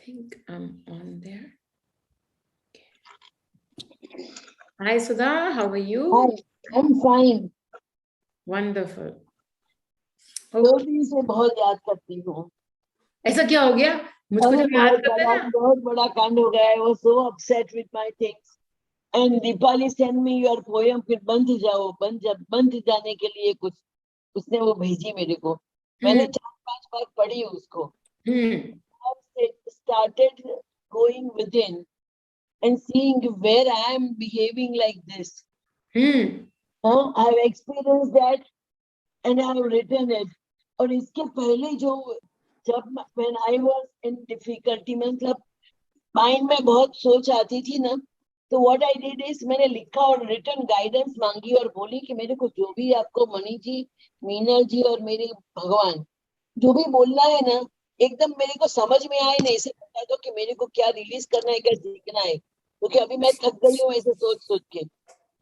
think I'm on there. Okay. Hi, Sudha. How are you? Hi, I'm fine. Wonderful. दो Okay. दिन से बहुत याद करती हूँ. ऐसा क्या हो गया? मुझको अरे जब याद करते ना. बहुत बड़ा कांड हो गया. I was so upset with my things. And Deepali sent me your poem. फिर बंध जाओ, बंध जाने के लिए कुछ उसने वो भेजी मेरे को. मैंने 4-5 बार पढ़ी उसको. I started going within and seeing where I am behaving like this. I have experienced that and I have written it. और इसके पहले जो जब when I was in difficulty मतलब माइंड में बहुत सोच आती थी ना, तो what I did is मैंने लिखा और रिटर्न गाइडेंस मांगी और बोली कि मेरे को जो भी आपको मणि जी, मीनल जी और मेरे भगवान जो भी बोलना है ना, एकदम मेरे को समझ में आए ना, ऐसे बता दो कि मेरे को क्या रिलीज करना है, क्या सीखना है, क्योंकि अभी मैं थक गई हूँ ऐसे सोच सोच के.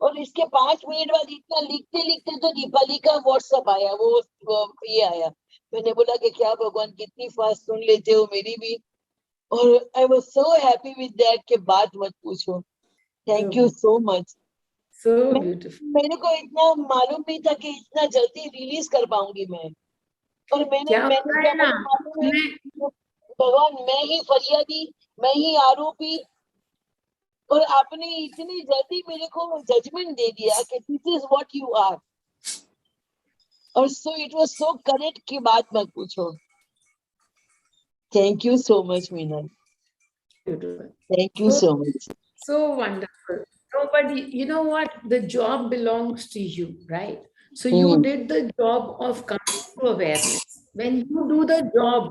और इसके 5 मिनट बाद इतना लिखते लिखते तो दीपाली का व्हाट्सएप आया, वो ये आया. मैंने बोला कि क्या भगवान कितनी फास्ट सुन लेते हो मेरी भी. और I was so happy with that कि बात मत पूछो. Thank you so much. So beautiful. मेरे को इतना मालूम नहीं था कि इतना जल्दी रिलीज कर पाऊंगी मैं. और मैंने क्या मालूम है, भगवान मैं ही फरियादी, मैं ही आरोपी, और आपने इतनी जल्दी मेरे को जजमेंट दे दिया कि this is what you are. और so it was so correct कि बात मत पूछो. Thank you so much Meenal. Thank you so much. So wonderful. No, but you know what? The job belongs to you, right? So you did the job of coming to awareness. When you do the job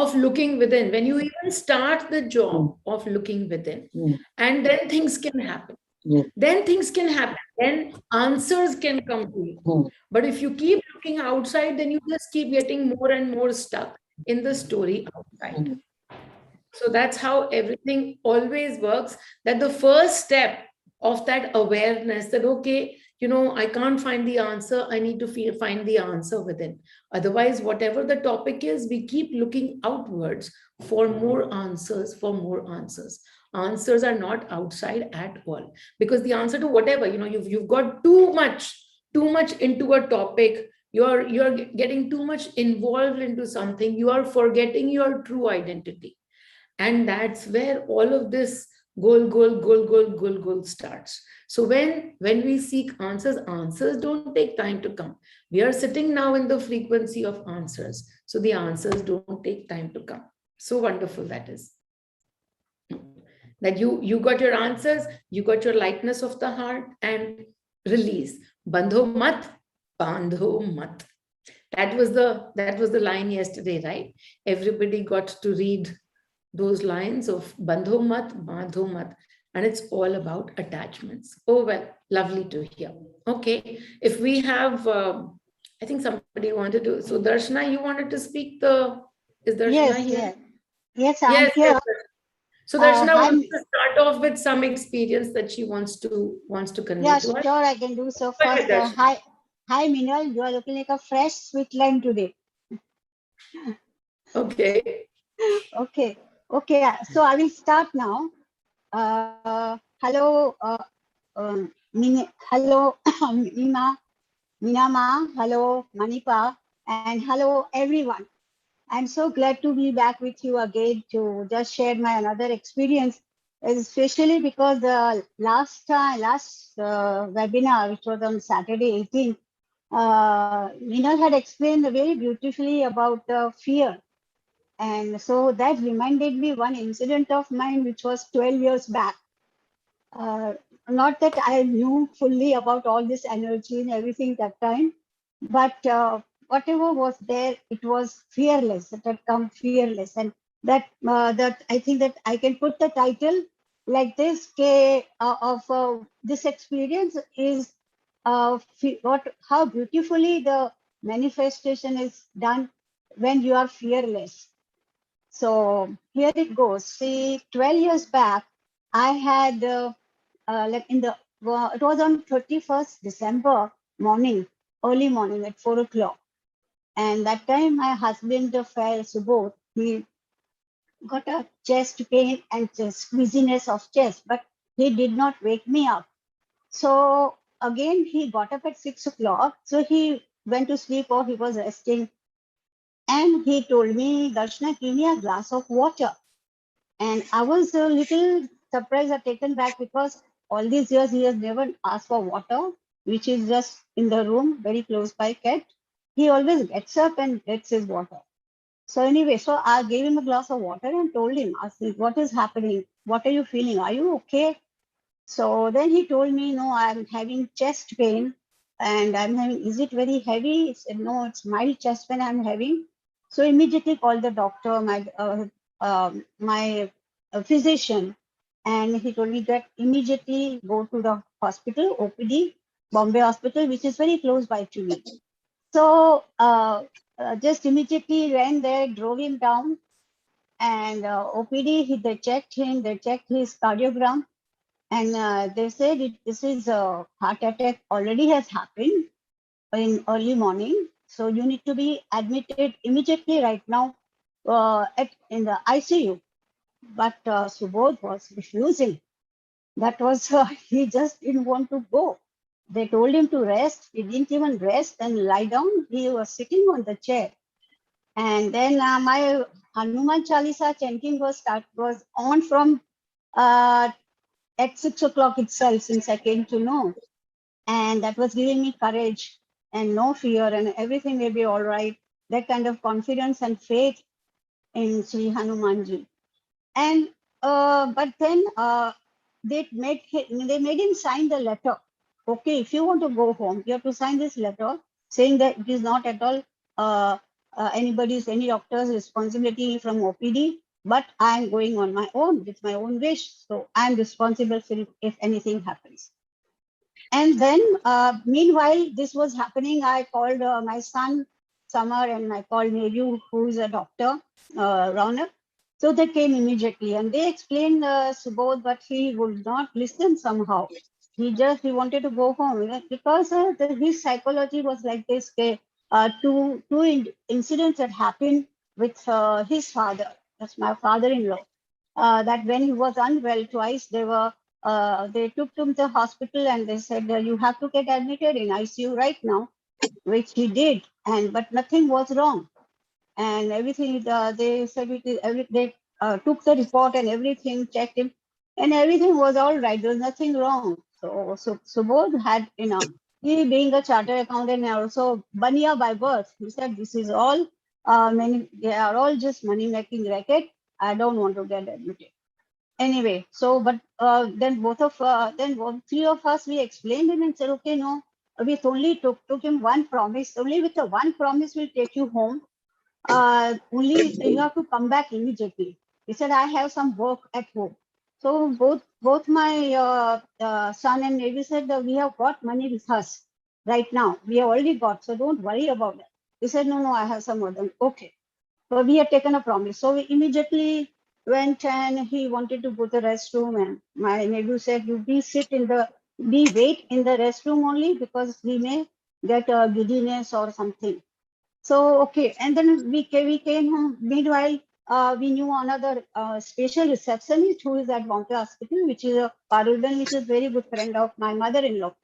of looking within, when you even start the job of looking within, and then things can happen. Then things can happen. Then answers can come to you. But if you keep looking outside, then you just keep getting more and more stuck in the story outside. So that's how everything always works. That the first step of that awareness that, okay, I can't find the answer. I need to find the answer within. Otherwise, whatever the topic is, we keep looking outwards for more answers, for more answers. Answers are not outside at all, because the answer to whatever, you've got too much into a topic. You're getting too much involved into something. You are forgetting your true identity. And that's where all of this goal starts. So when we seek answers don't take time to come. We are sitting now in the frequency of answers. So the answers don't take time to come. So wonderful that is. That you got your answers, you got your lightness of the heart, and release. Bandho mat, bandho mat. That was the line yesterday, right? Everybody got to read those lines of bandho mat, bandho mat, and it's all about attachments. Oh, well, lovely to hear. Okay, if we have, I think somebody wanted to, so Darshana, you wanted to speak is Darshana here? Yes, I'm here. Yes. So Darshana wants to start off with some experience that she wants to convey to us. Yeah, sure, I can do so. First, hi Meenal, you are looking like a fresh sweet lime today. Okay. Okay. So I will start now. Hello, hello, Minama, hello, Manipa, and hello, everyone. I'm so glad to be back with you again to just share my another experience, especially because the last webinar, which was on Saturday 18th, Meenal had explained very beautifully about fear. And so that reminded me one incident of mine, which was 12 years back. Not that I knew fully about all this energy and everything that time, but whatever was there, it was fearless. It had come fearless, and that I think that I can put the title like this: of this experience is how beautifully the manifestation is done when you are fearless. So here it goes. See, 12 years back, I had it was on 31st December morning, early morning at 4 o'clock. And that time my husband, Subodh, he got a chest pain and squeeziness of chest, but he did not wake me up. So again, he got up at 6 o'clock. So he went to sleep or he was resting. And he told me, Darshana, give me a glass of water. And I was a little surprised or taken back because all these years he has never asked for water, which is just in the room, very close by kept. He always gets up and gets his water. So anyway, so I gave him a glass of water and told him, asked him, what is happening? What are you feeling? Are you okay? So then he told me, no, I'm having chest pain and I'm having, is it very heavy? He said, no, it's mild chest pain I'm having. So immediately called the doctor, my physician, and he told me that immediately go to the hospital, OPD, Bombay Hospital, which is very close by to me. So just immediately ran there, drove him down, and OPD, they checked him, they checked his cardiogram, and they said this is a heart attack already has happened in early morning. So you need to be admitted immediately right now in the ICU. But Subodh was refusing. That was, he just didn't want to go. They told him to rest. He didn't even rest and lie down. He was sitting on the chair. And then my Hanuman Chalisa chanting was on from uh, at 6 o'clock itself, since I came to know. And that was giving me courage and no fear, and everything will be all right. That kind of confidence and faith in Sri Hanumanji. And but then they made him sign the letter. Okay, if you want to go home, you have to sign this letter saying that it is not at all uh, any doctor's responsibility from OPD, but I am going on my own with my own wish. So I am responsible for if anything happens. And then, meanwhile, this was happening. I called my son, Samar, and I called Neju, who is a doctor, Raunak. So they came immediately and they explained Subodh, but he would not listen somehow. He wanted to go home because his psychology was like this. Two incidents that happened with his father. That's my father-in-law. That when he was unwell twice, they took him to the hospital and they said you have to get admitted in ICU right now, which he did, and but nothing was wrong, and everything they said they took the report and everything, checked him, and everything was all right. There was nothing wrong. So both had, he being a chartered accountant and also Bania by birth, he said this is all they are all just money making racket. I don't want to get admitted. Anyway, so but then three of us, we explained him and said, okay, no, we only took him one promise. Only with the one promise we'll take you home. Only you have to come back immediately. He said, I have some work at home. So both my son and Navy said that we have got money with us right now. We have already got, so don't worry about that. He said, no, I have some more than okay. So we had taken a promise. So we immediately went and he wanted to go to the restroom. And my nephew said, you be wait in the restroom only because he may get a giddiness or something. So, okay. And then we came home. Meanwhile, we knew another special receptionist who is at Bombay Hospital, which is a Parulban, which is very good friend of my mother-in-law.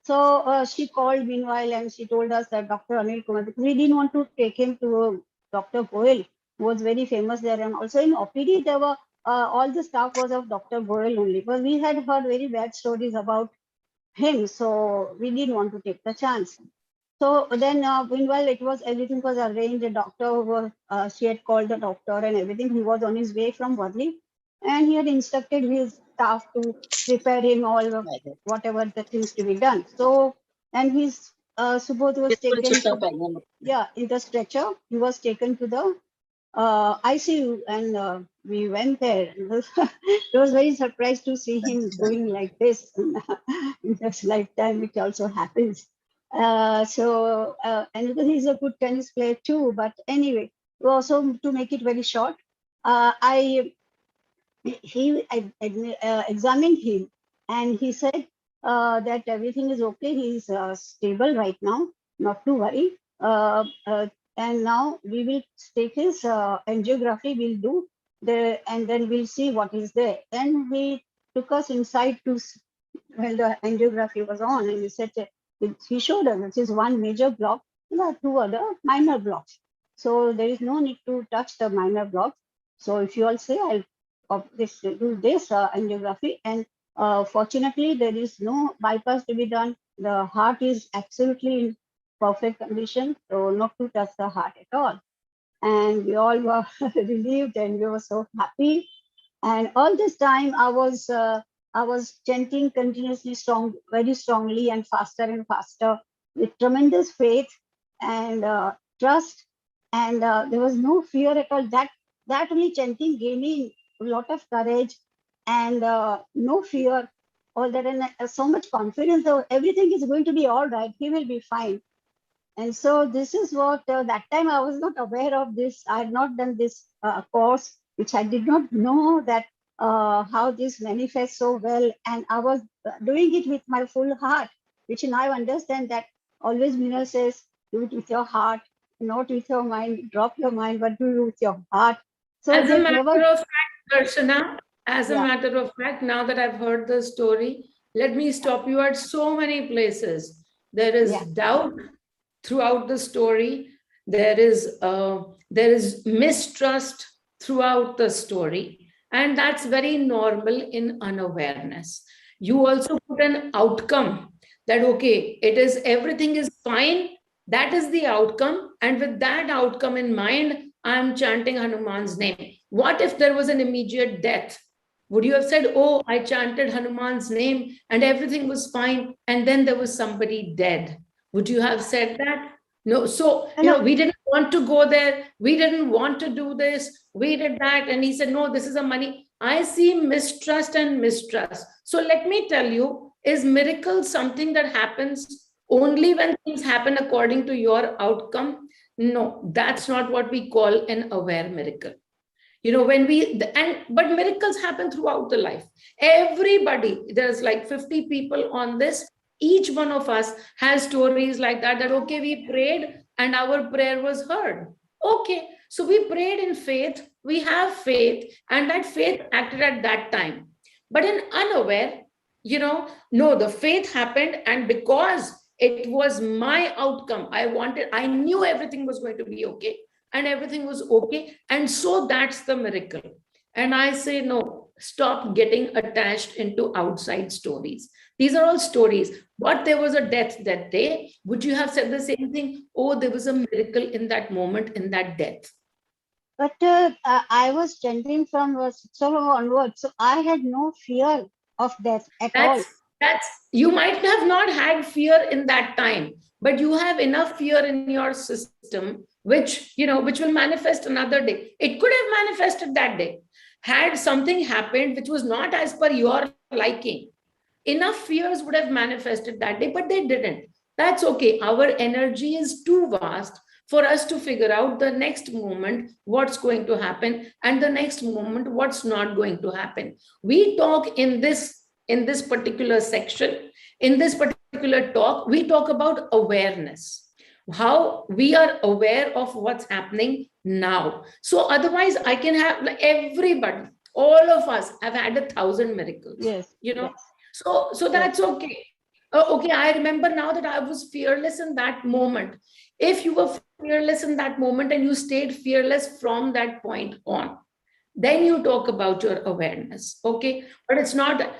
So she called meanwhile and she told us that Dr. Anil Kumar, because we didn't want to take him to Dr. Goel, who was very famous there. And also in OPD, there were all the staff was of Dr. Goel only, because we had heard very bad stories about him. So we didn't want to take the chance. So then, meanwhile, everything was arranged. The doctor was, she had called the doctor and everything. He was on his way from Wadley, and he had instructed his staff to prepare him all of whatever the things to be done. So, and his Subodh was taken to, yeah, in the stretcher. He was taken to the ICU, and we went there. It was very surprised to see him going like this in this lifetime, which also happens. And because he's a good tennis player too. But anyway, also to make it very short, I examined him, and he said that everything is okay. He's stable right now, not to worry. And now we will take his angiography. We'll do. and then we'll see what is there. Then he took us inside to when the angiography was on, and he said he showed us this is one major block, there are two other minor blocks. So there is no need to touch the minor blocks. So if you all say, I'll do this angiography, and fortunately there is no bypass to be done. The heart is absolutely in perfect condition, so not to touch the heart at all. And we all were relieved, and we were so happy. And all this time I was chanting continuously very strongly and faster with tremendous faith and trust. And there was no fear at all. That only chanting gave me a lot of courage and no fear. All that, and so much confidence. So everything is going to be all right. He will be fine. And so this is what that time I was not aware of this. I had not done this course, which I did not know that how this manifests so well. And I was doing it with my full heart, which now I understand that always Meenal says, do it with your heart, not with your mind, drop your mind, but do it with your heart. So as a matter never, of fact, Darshana, as a matter of fact, now that I've heard the story, let me stop you at so many places. There is doubt throughout the story. There is mistrust throughout the story, and that's very normal in unawareness. You also put an outcome that okay, it is everything is fine. That is the outcome, and with that outcome in mind, I'm chanting Hanuman's name. What if there was an immediate death? Would you have said, oh, I chanted Hanuman's name and everything was fine, and then there was somebody dead? Would you have said that? No. So, we didn't want to go there. We didn't want to do this. We did that. And he said, no, this is a money. I see mistrust and mistrust. So let me tell you, is miracle something that happens only when things happen according to your outcome? No, that's not what we call an aware miracle. But miracles happen throughout the life. Everybody, there's like 50 people on this. Each one of us has stories like that, okay, we prayed and our prayer was heard. Okay, so we prayed in faith, we have faith, and that faith acted at that time. But in unaware, no, the faith happened, and because it was my outcome, I knew everything was going to be okay, and everything was okay. And so that's the miracle. And I say, no, stop getting attached into outside stories. These are all stories. What, there was a death that day? Would you have said the same thing? Oh, there was a miracle in that moment, in that death. But I was chanting from verse 6 onwards, so I had no fear of death at all. You might have not had fear in that time, but you have enough fear in your system, which will manifest another day. It could have manifested that day. Had something happened which was not as per your liking, enough fears would have manifested that day, but they didn't. That's okay. Our energy is too vast for us to figure out the next moment what's going to happen, and the next moment what's not going to happen. We talk in this particular section, in this particular talk, we talk about awareness, how we are aware of what's happening now. So otherwise, I can have, like, everybody, all of us have had 1,000 miracles. Yes. So that's okay. Okay, I remember now that I was fearless in that moment. If you were fearless in that moment and you stayed fearless from that point on, then you talk about your awareness. Okay, but it's not,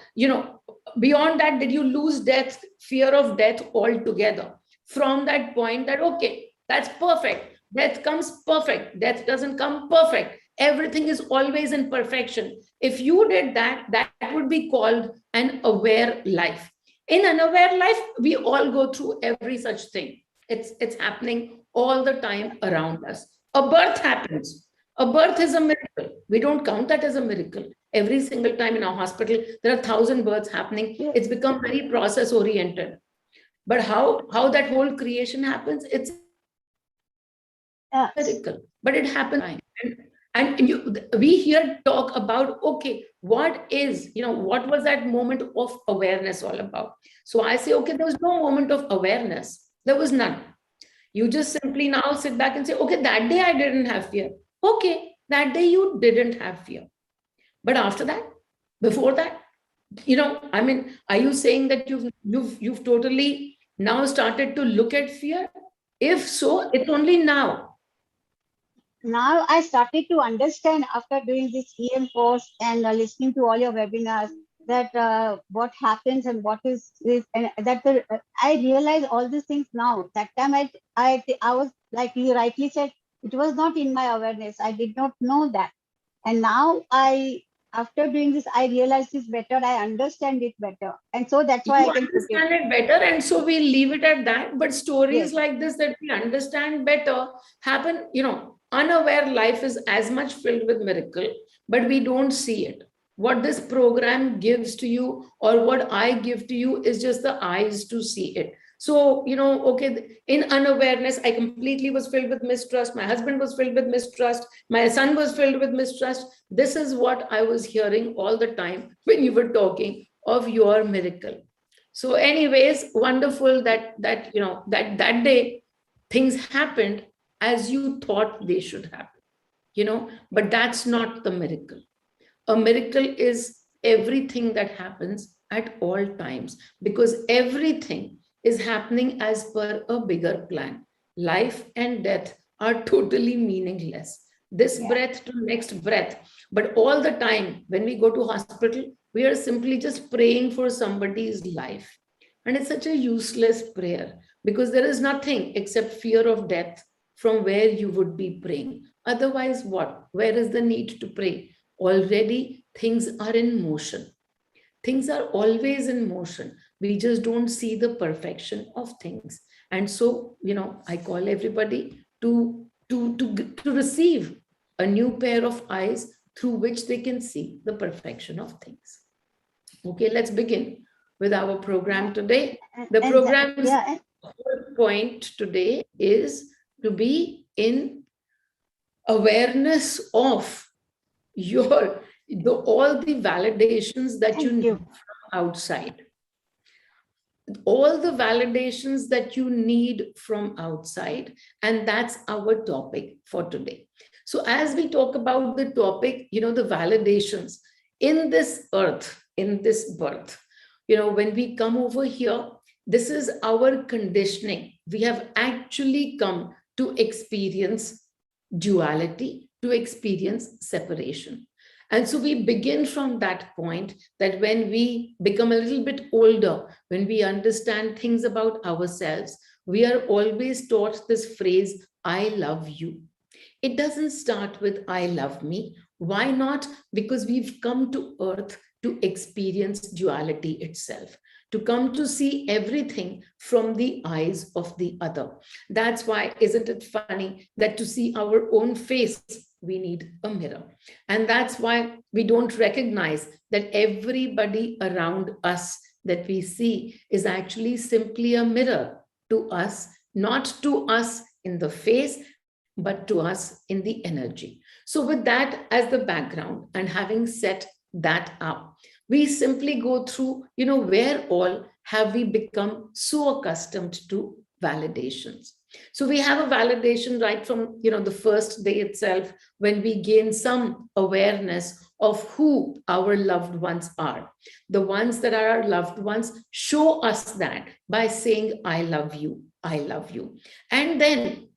beyond that, did you lose death, fear of death altogether? From that point, that okay, that's perfect. Death comes perfect. Death doesn't come perfect. Everything is always in perfection. If you did that, that would be called an aware life. In an aware life, we all go through every such thing. It's happening all the time around us. A birth happens. A birth is a miracle. We don't count that as a miracle. Every single time in our hospital, there are 1,000 births happening. It's become very process oriented. But how that whole creation happens, it's a miracle. But it happens. And we here talk about, okay, what was that moment of awareness all about? So I say, okay, there was no moment of awareness. There was none. You just simply now sit back and say, okay, that day I didn't have fear. Okay, That day you didn't have fear. But after that, before that, I mean, are you saying that you've totally now started to look at fear? If so, it's only now. Now I started to understand after doing this EM course and listening to all your webinars that what happens and what is and that I realize all these things now. That time I was like you rightly said, it was not in my awareness. I did not know that, and now I after doing this I realize this better. I understand it better, and so that's why You I can put it. understand it better, and so we leave it at that. But stories Yes, like this that we understand better happen, unaware life is as much filled with miracle, but we don't see it. What this program gives to you or what I give to you is just the eyes to see it. So, okay, in unawareness, I completely was filled with mistrust. My husband was filled with mistrust. My son was filled with mistrust. This is what I was hearing all the time when you were talking of your miracle. So anyways, wonderful that day things happened as you thought they should happen, but that's not the miracle. A miracle is everything that happens at all times, because everything is happening as per a bigger plan. Life and death are totally meaningless. This yeah, breath to next breath. But all the time when we go to hospital, we are simply just praying for somebody's life. And it's such a useless prayer, because there is nothing except fear of death from where you would be praying. Otherwise, what? Where is the need to pray? Already things are in motion. Things are always in motion. We just don't see the perfection of things. And so, I call everybody to receive a new pair of eyes through which they can see the perfection of things. Okay, let's begin with our program today. The program's yeah, whole point today is to be in awareness of all the validations that you thank need you. from outside, all the validations that you need from outside. And that's our topic for today. So as we talk about the topic, the validations in this earth, in this birth, when we come over here, this is our conditioning. We have actually come to experience duality, to experience separation. And so we begin from that point, that when we become a little bit older, when we understand things about ourselves, we are always taught this phrase, I love you. It doesn't start with I love me. Why not? Because we've come to earth to experience duality itself, to come to see everything from the eyes of the other. That's why, isn't it funny that to see our own face, we need a mirror? And that's why we don't recognize that everybody around us that we see is actually simply a mirror to us, not to us in the face, but to us in the energy. So, with that as the background, and having set that up, we simply go through, where all have we become so accustomed to validations. So we have a validation right from, the first day itself, when we gain some awareness of who our loved ones are. The ones that are our loved ones show us that by saying, I love you, I love you. And then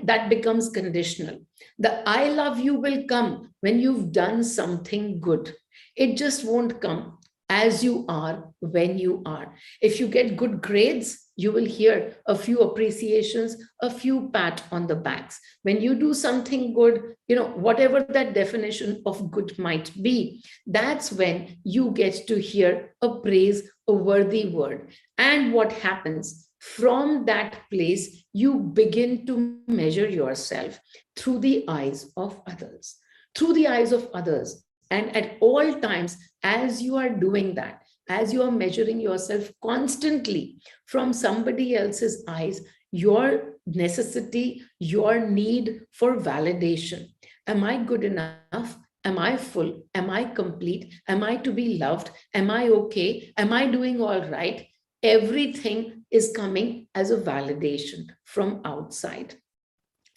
that becomes conditional. The I love you will come when you've done something good. It just won't come as you are when you are. If you get good grades, you will hear a few appreciations, a few pat on the backs. When you do something good, whatever that definition of good might be, that's when you get to hear a praise, a worthy word. And what happens? From that place, you begin to measure yourself through the eyes of others. Through the eyes of others. And at all times, as you are doing that, as you are measuring yourself constantly from somebody else's eyes, your necessity, your need for validation. Am I good enough? Am I full? Am I complete? Am I to be loved? Am I okay? Am I doing all right? Everything is coming as a validation from outside.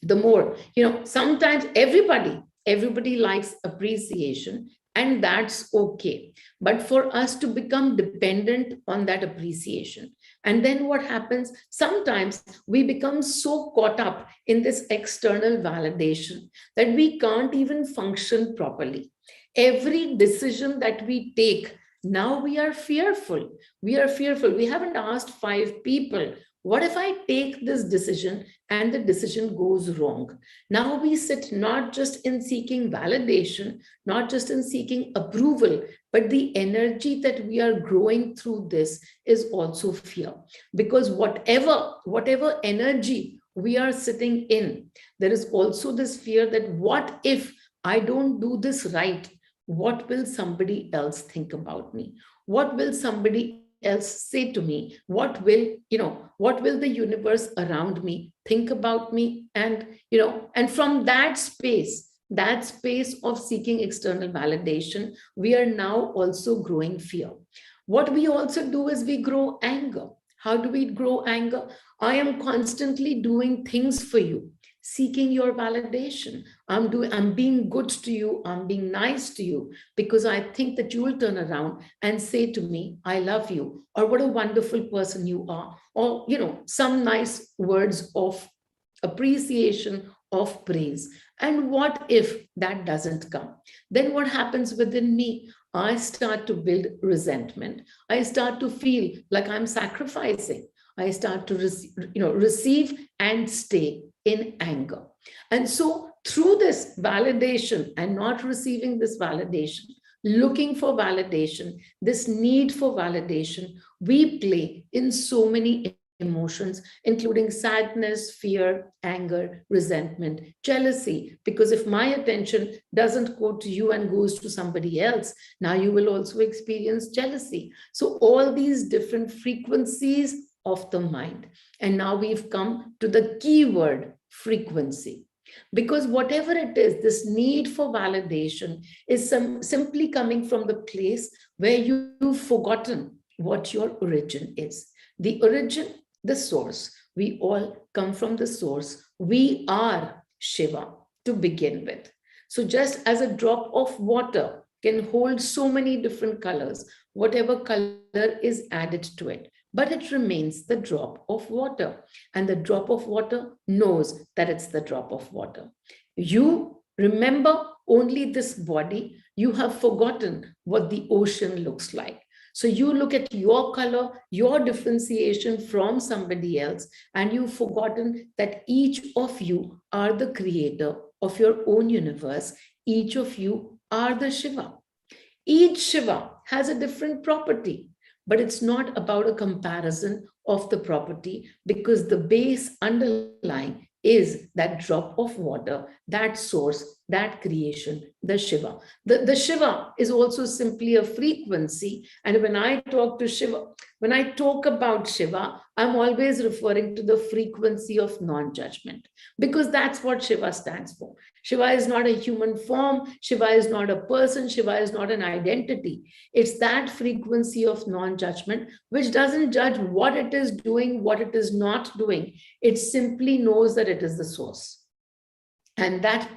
The more, sometimes everybody everybody likes appreciation, and that's okay. But for us to become dependent on that appreciation, and then what happens? Sometimes we become so caught up in this external validation that we can't even function properly. Every decision that we take, now we are fearful. We are fearful. We haven't asked five people, what if I take this decision and the decision goes wrong? Now we sit not just in seeking validation, not just in seeking approval, but the energy that we are growing through this is also fear. Because whatever energy we are sitting in, there is also this fear that what if I don't do this right? What will somebody else think about me? What will somebody else say to me? What will the universe around me think about me? And from that space of seeking external validation, we are now also growing fear. What we also do is we grow anger. How do we grow anger? I am constantly doing things for you, seeking your validation. I'm being good to you, I'm being nice to you, because I think that you will turn around and say to me, I love you, or what a wonderful person you are, or some nice words of appreciation, of praise. And what if that doesn't come? Then what happens within me? I start to build resentment. I start to feel like I'm sacrificing. I start to receive and stay in anger. And so through this validation and not receiving this validation, looking for validation, this need for validation, we play in so many emotions, including sadness, fear, anger, resentment, jealousy. Because if my attention doesn't go to you and goes to somebody else, now you will also experience jealousy. So all these different frequencies of the mind. And now we've come to the keyword, frequency. Because whatever it is, this need for validation is simply coming from the place where you've forgotten what your origin is. The origin, the source. We all come from the source. We are Shiva to begin with. So just as a drop of water can hold so many different colors, whatever color is added to it, but it remains the drop of water. And the drop of water knows that it's the drop of water. You remember only this body, you have forgotten what the ocean looks like. So you look at your color, your differentiation from somebody else, and you've forgotten that each of you are the creator of your own universe. Each of you are the Shiva. Each Shiva has a different property, but it's not about a comparison of the property, because the base underlying is that drop of water, that source, that creation, the Shiva. The Shiva is also simply a frequency. And when I talk to Shiva, when I talk about Shiva, I'm always referring to the frequency of non-judgment, because that's what Shiva stands for. Shiva is not a human form. Shiva is not a person. Shiva is not an identity. It's that frequency of non-judgment, which doesn't judge what it is doing, what it is not doing. It simply knows that it is the source. And that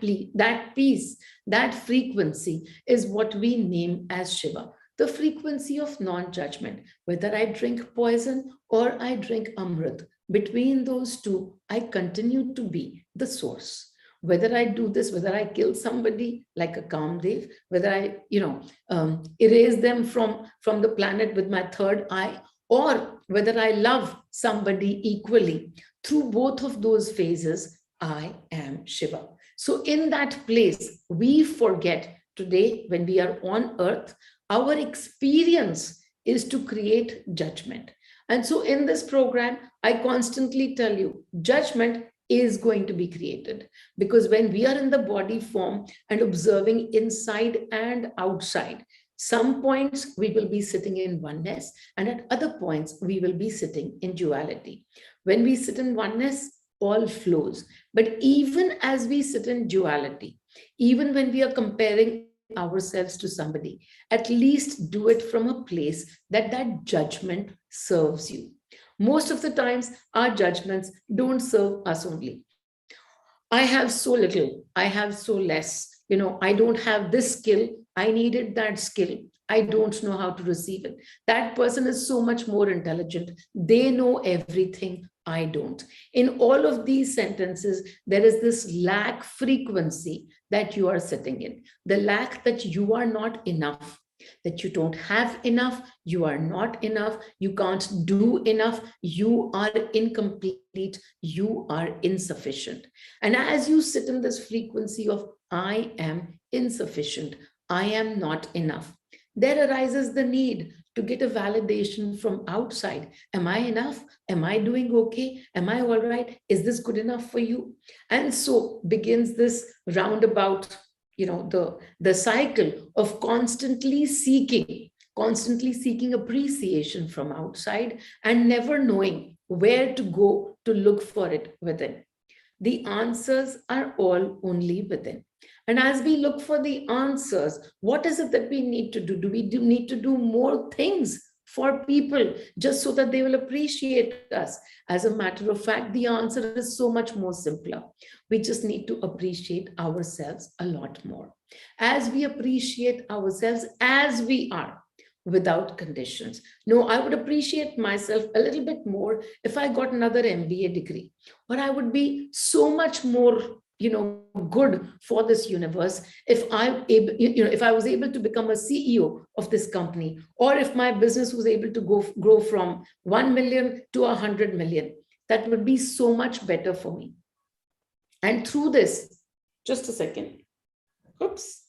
peace, that frequency is what we name as Shiva. The frequency of non-judgment. Whether I drink poison or I drink Amrit, between those two, I continue to be the source. Whether I do this, whether I kill somebody like a Kamdev, whether I, erase them from the planet with my third eye, or whether I love somebody equally, through both of those phases, I am Shiva. So in that place, we forget today when we are on earth, our experience is to create judgment. And so in this program, I constantly tell you, judgment is going to be created, because when we are in the body form and observing inside and outside, some points we will be sitting in oneness, and at other points we will be sitting in duality. When we sit in oneness, all flows. But even as we sit in duality, even when we are comparing ourselves to somebody, at least do it from a place that judgment serves you. Most of the times, our judgments don't serve us only. I have so little, I have so less, I don't have this skill, I needed that skill, I don't know how to receive it. That person is so much more intelligent, they know everything, I don't. In all of these sentences, there is this lack frequency that you are sitting in, the lack that you are not enough, that you don't have enough, you are not enough, you can't do enough, you are incomplete, you are insufficient. And as you sit in this frequency of I am insufficient, I am not enough, there arises the need to get a validation from outside. Am I enough? Am I doing okay? Am I all right? Is this good enough for you? And so begins this roundabout, the cycle of constantly seeking appreciation from outside and never knowing where to go to look for it within. The answers are all only within. And as we look for the answers, what is it that we need to do? Do we need to do more things for people just so that they will appreciate us? As a matter of fact, the answer is so much more simpler. We just need to appreciate ourselves a lot more. As we appreciate ourselves as we are, without conditions. No, I would appreciate myself a little bit more if I got another MBA degree, or I would be so much more good for this universe if I was able to become a CEO of this company, or if my business was able to grow from 1 million to 100 million. That would be so much better for me. And through this, just a second, oops.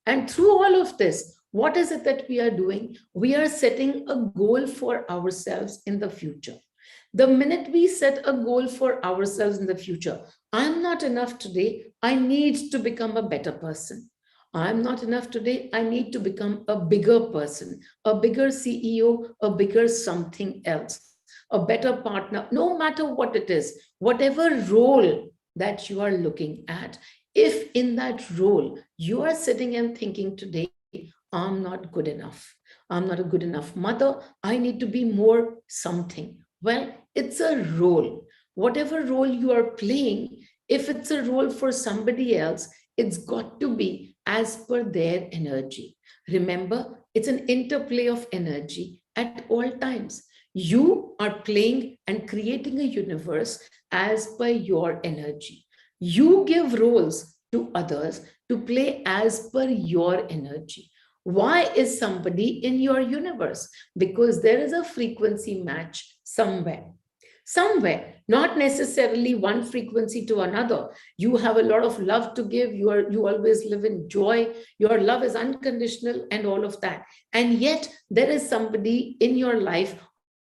And through all of this, what is it that we are doing? We are setting a goal for ourselves in the future. The minute we set a goal for ourselves in the future, I'm not enough today, I need to become a better person. I'm not enough today, I need to become a bigger person, a bigger CEO, a bigger something else, a better partner, no matter what it is, whatever role that you are looking at. If in that role you are sitting and thinking today, I'm not good enough, I'm not a good enough mother, I need to be more something. Well, it's a role. Whatever role you are playing, if it's a role for somebody else, it's got to be as per their energy. Remember, it's an interplay of energy at all times. You are playing and creating a universe as per your energy. You give roles to others to play as per your energy. Why is somebody in your universe? Because there is a frequency match somewhere. Somewhere, not necessarily one frequency to another. You have a lot of love to give, you always live in joy, your love is unconditional and all of that. And yet there is somebody in your life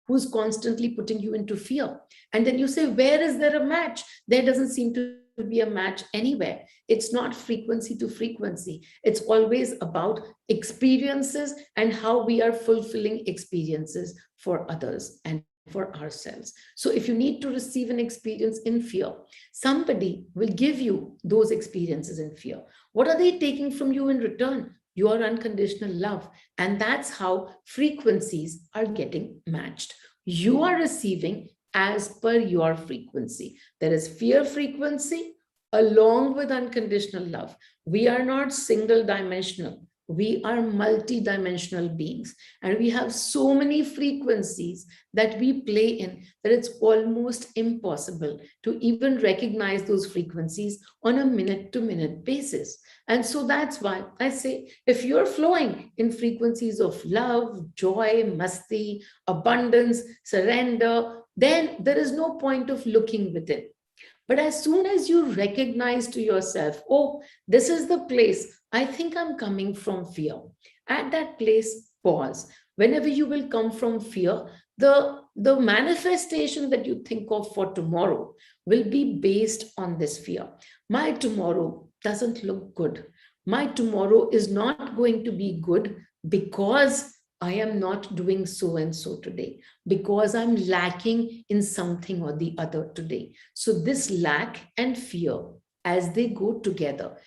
who's constantly putting you into fear. And then you say, where is there a match? There doesn't seem to be a match anywhere. It's not frequency to frequency. It's always about experiences and how we are fulfilling experiences for others and for ourselves. So if you need to receive an experience in fear, somebody will give you those experiences in fear. What are they taking from you in return? Your unconditional love. And that's how frequencies are getting matched. You are receiving as per your frequency. There is fear frequency along with unconditional love. We are not single dimensional. We are multi-dimensional beings, and we have so many frequencies that we play in that it's almost impossible to even recognize those frequencies on a minute-to-minute basis. And so that's why I say, if you're flowing in frequencies of love, joy, masti, abundance, surrender, then there is no point of looking within. But as soon as you recognize to yourself, oh, this is the place, I think I'm coming from fear. At that place, pause. Whenever you will come from fear, the manifestation that you think of for tomorrow will be based on this fear. My tomorrow doesn't look good. My tomorrow is not going to be good because I am not doing so and so today, because I'm lacking in something or the other today. So this lack and fear, as they go together,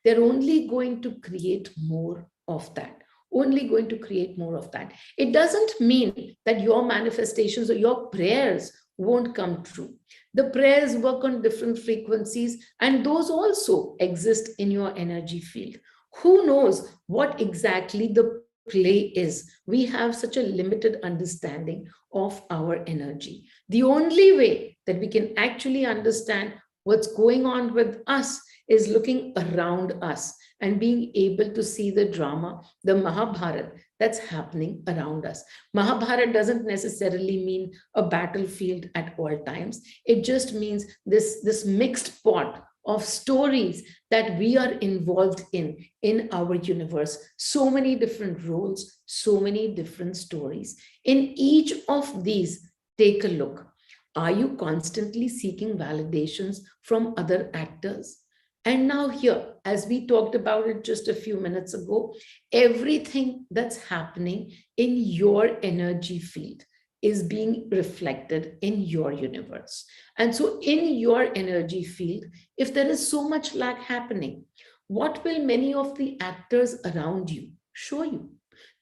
they're only going to create more of that. Only going to create more of that. It doesn't mean that your manifestations or your prayers won't come true. The prayers work on different frequencies, and those also exist in your energy field. Who knows what exactly the play is? We have such a limited understanding of our energy. The only way that we can actually understand what's going on with us is looking around us and being able to see the drama, the Mahabharata that's happening around us. Mahabharata doesn't necessarily mean a battlefield at all times. It just means this mixed pot of stories that we are involved in our universe. So many different roles, so many different stories. In each of these, take a look. Are you constantly seeking validations from other actors? And now, here, as we talked about it just a few minutes ago, everything that's happening in your energy field is being reflected in your universe. And so, in your energy field, if there is so much lack happening, what will many of the actors around you show you?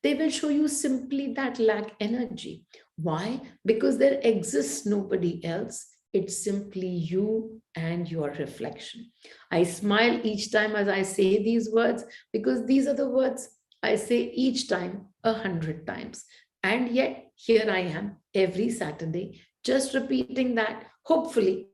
They will show you simply that lack energy. Why? Because there exists nobody else. It's simply you and your reflection. I smile each time as I say these words because these are the words I say each time 100 times. And yet, here I am every Saturday just repeating that. Hopefully,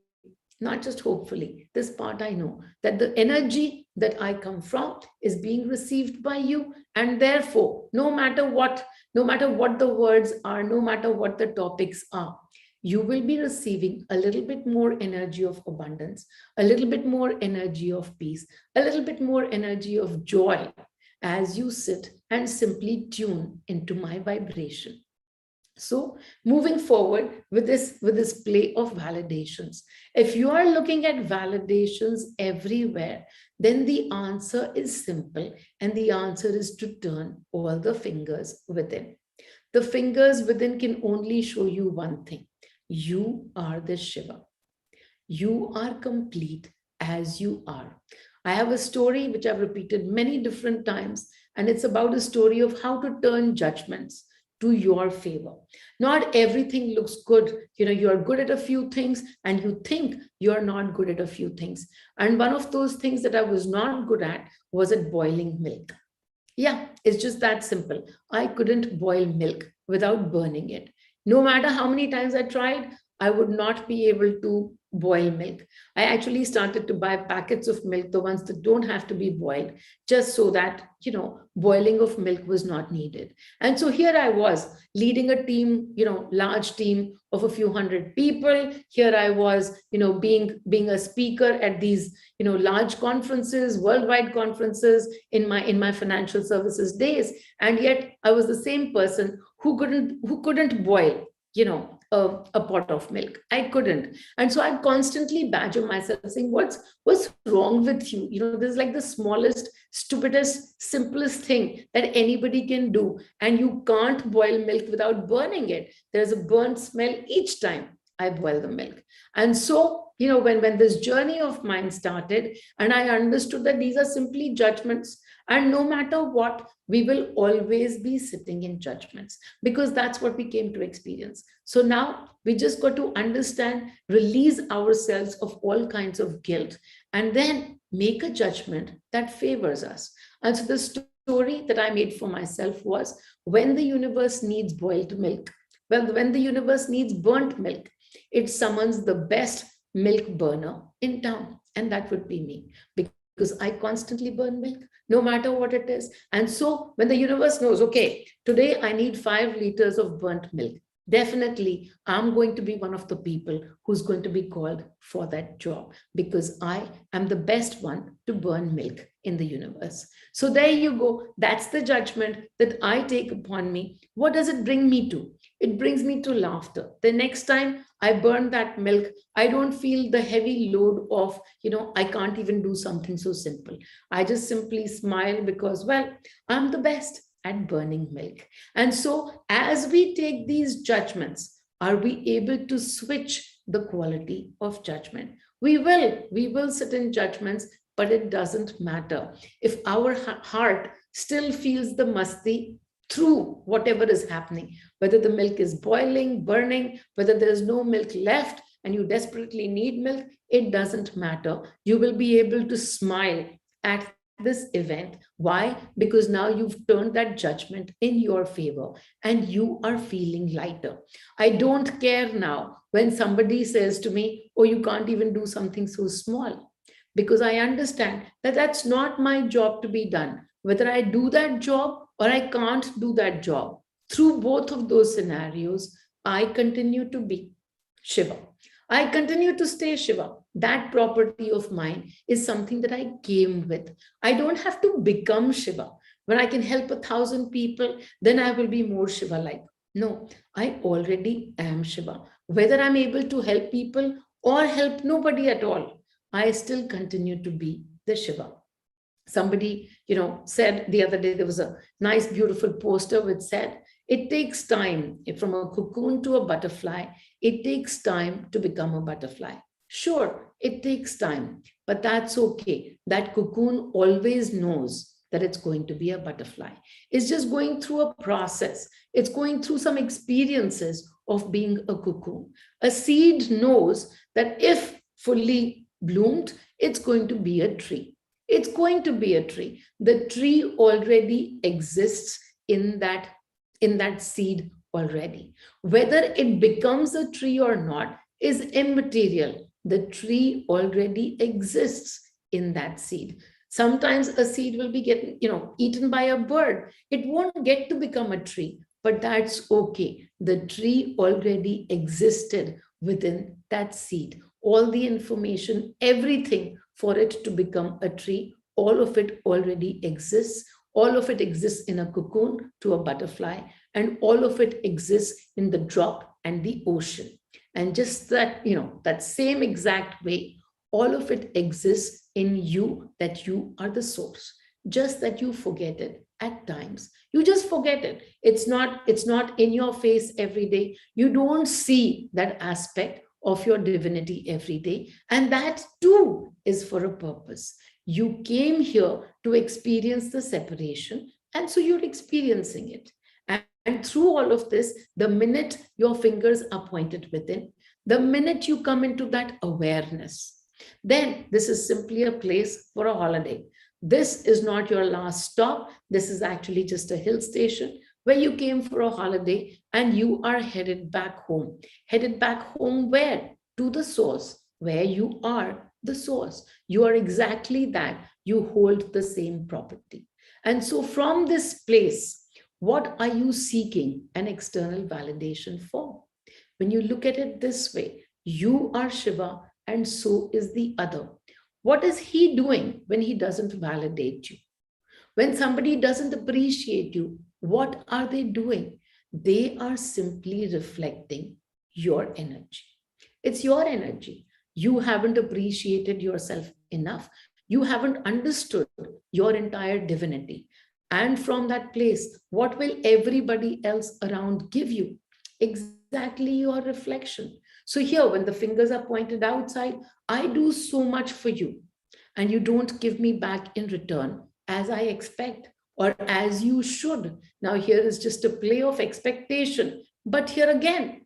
not just hopefully, this part I know that the energy that I come from is being received by you. And therefore, no matter what the words are, no matter what the topics are, you will be receiving a little bit more energy of abundance, a little bit more energy of peace, a little bit more energy of joy as you sit and simply tune into my vibration. So moving forward with this play of validations, if you are looking at validations everywhere, then the answer is simple, and the answer is to turn all the fingers within. The fingers within can only show you one thing: you are the Shiva. You are complete as you are. I have a story which I've repeated many different times, and it's about a story of how to turn judgments to your favor. Not everything looks good. You're good at a few things, and you think you're not good at a few things. And one of those things that I was not good at was at boiling milk. Yeah, it's just that simple. I couldn't boil milk without burning it. No matter how many times I tried, I would not be able to boil milk. I actually started to buy packets of milk, the ones that don't have to be boiled, just so that, boiling of milk was not needed. And so here I was leading a team, large team of a few hundred people. Here I was, being a speaker at these, large conferences, worldwide conferences in my financial services days. And yet I was the same person who couldn't boil, a pot of milk. I couldn't. And so I constantly badger myself saying, what's wrong with you? This is like the smallest, stupidest, simplest thing that anybody can do. And you can't boil milk without burning it. There's a burnt smell each time I boil the milk. And so, when this journey of mine started, and I understood that these are simply judgments, and no matter what, we will always be sitting in judgments because that's what we came to experience. So now we just got to understand, release ourselves of all kinds of guilt, and then make a judgment that favors us. And so the story that I made for myself was, when the universe needs boiled milk, well, when the universe needs burnt milk, it summons the best milk burner in town. And that would be me, because I constantly burn milk, no matter what it is. And so when the universe knows, okay, today I need 5 liters of burnt milk, definitely I'm going to be one of the people who's going to be called for that job, because I am the best one to burn milk in the universe. So there you go. That's the judgment that I take upon me. What does it bring me to? It brings me to laughter. The next time I burn that milk, I don't feel the heavy load of, I can't even do something so simple. I just simply smile because, well, I'm the best at burning milk. And so, as we take these judgments, are we able to switch the quality of judgment? We will sit in judgments, but it doesn't matter. If our heart still feels the masti, through whatever is happening, whether the milk is boiling, burning, whether there is no milk left and you desperately need milk, it doesn't matter. You will be able to smile at this event. Why? Because now you've turned that judgment in your favor and you are feeling lighter. I don't care now when somebody says to me, oh, you can't even do something so small, because I understand that that's not my job to be done. Whether I do that job or I can't do that job, through both of those scenarios, I continue to be Shiva. I continue to stay Shiva. That property of mine is something that I came with. I don't have to become Shiva. When I can help 1,000 people, then I will be more Shiva like. No, I already am Shiva. Whether I'm able to help people or help nobody at all, I still continue to be the Shiva. Somebody, said the other day, there was a nice, beautiful poster which said, it takes time from a cocoon to a butterfly. It takes time to become a butterfly. Sure, it takes time, but that's okay. That cocoon always knows that it's going to be a butterfly. It's just going through a process. It's going through some experiences of being a cocoon. A seed knows that if fully bloomed, it's going to be a tree. It's going to be a tree. The tree already exists in that seed already. Whether it becomes a tree or not is immaterial. The tree already exists in that seed. Sometimes a seed will be getting, eaten by a bird. It won't get to become a tree, but that's okay. The tree already existed within that seed. All the information, everything for it to become a tree, all of it already exists. All of it exists in a cocoon to a butterfly, and all of it exists in the drop and the ocean. And just that, that same exact way, all of it exists in you, that you are the source. Just that you forget it at times. You just forget it. It's not in your face every day. You don't see that aspect of your divinity every day. And that too is for a purpose. You came here to experience the separation, and so you're experiencing it. And through all of this, the minute your fingers are pointed within, the minute you come into that awareness, then this is simply a place for a holiday. This is not your last stop. This is actually just a hill station where you came for a holiday and you are headed back home. Headed back home where? To the source, where you are the source. You are exactly that. You hold the same property. And so from this place, what are you seeking an external validation for? When you look at it this way, you are Shiva and so is the other. What is he doing when he doesn't validate you? When somebody doesn't appreciate you, what are they doing? They are simply reflecting your energy. It's your energy. You haven't appreciated yourself enough. You haven't understood your entire divinity. And from that place, what will everybody else around give you? Exactly your reflection. So here, when the fingers are pointed outside, I do so much for you, and you don't give me back in return as I expect or as you should. Now, here is just a play of expectation. But here again,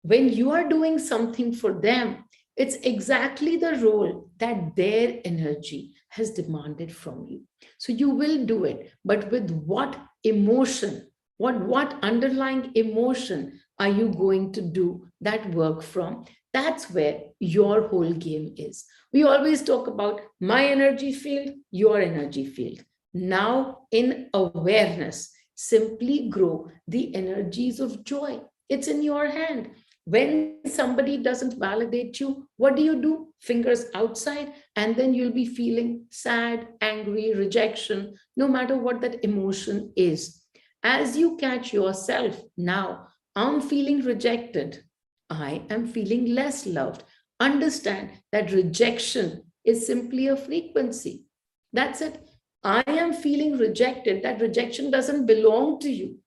when you are doing something for them, it's exactly the role that their energy has demanded from you. So you will do it, but with what emotion? What underlying emotion are you going to do that work from? That's where your whole game is. We always talk about my energy field, your energy field. Now, in awareness, simply grow the energies of joy. It's in your hand. When somebody doesn't validate you, what do? Fingers outside, and then you'll be feeling sad, angry, rejection, no matter what that emotion is. As you catch yourself now, I'm feeling rejected. I am feeling less loved. Understand that rejection is simply a frequency. That's it. I am feeling rejected. That rejection doesn't belong to you.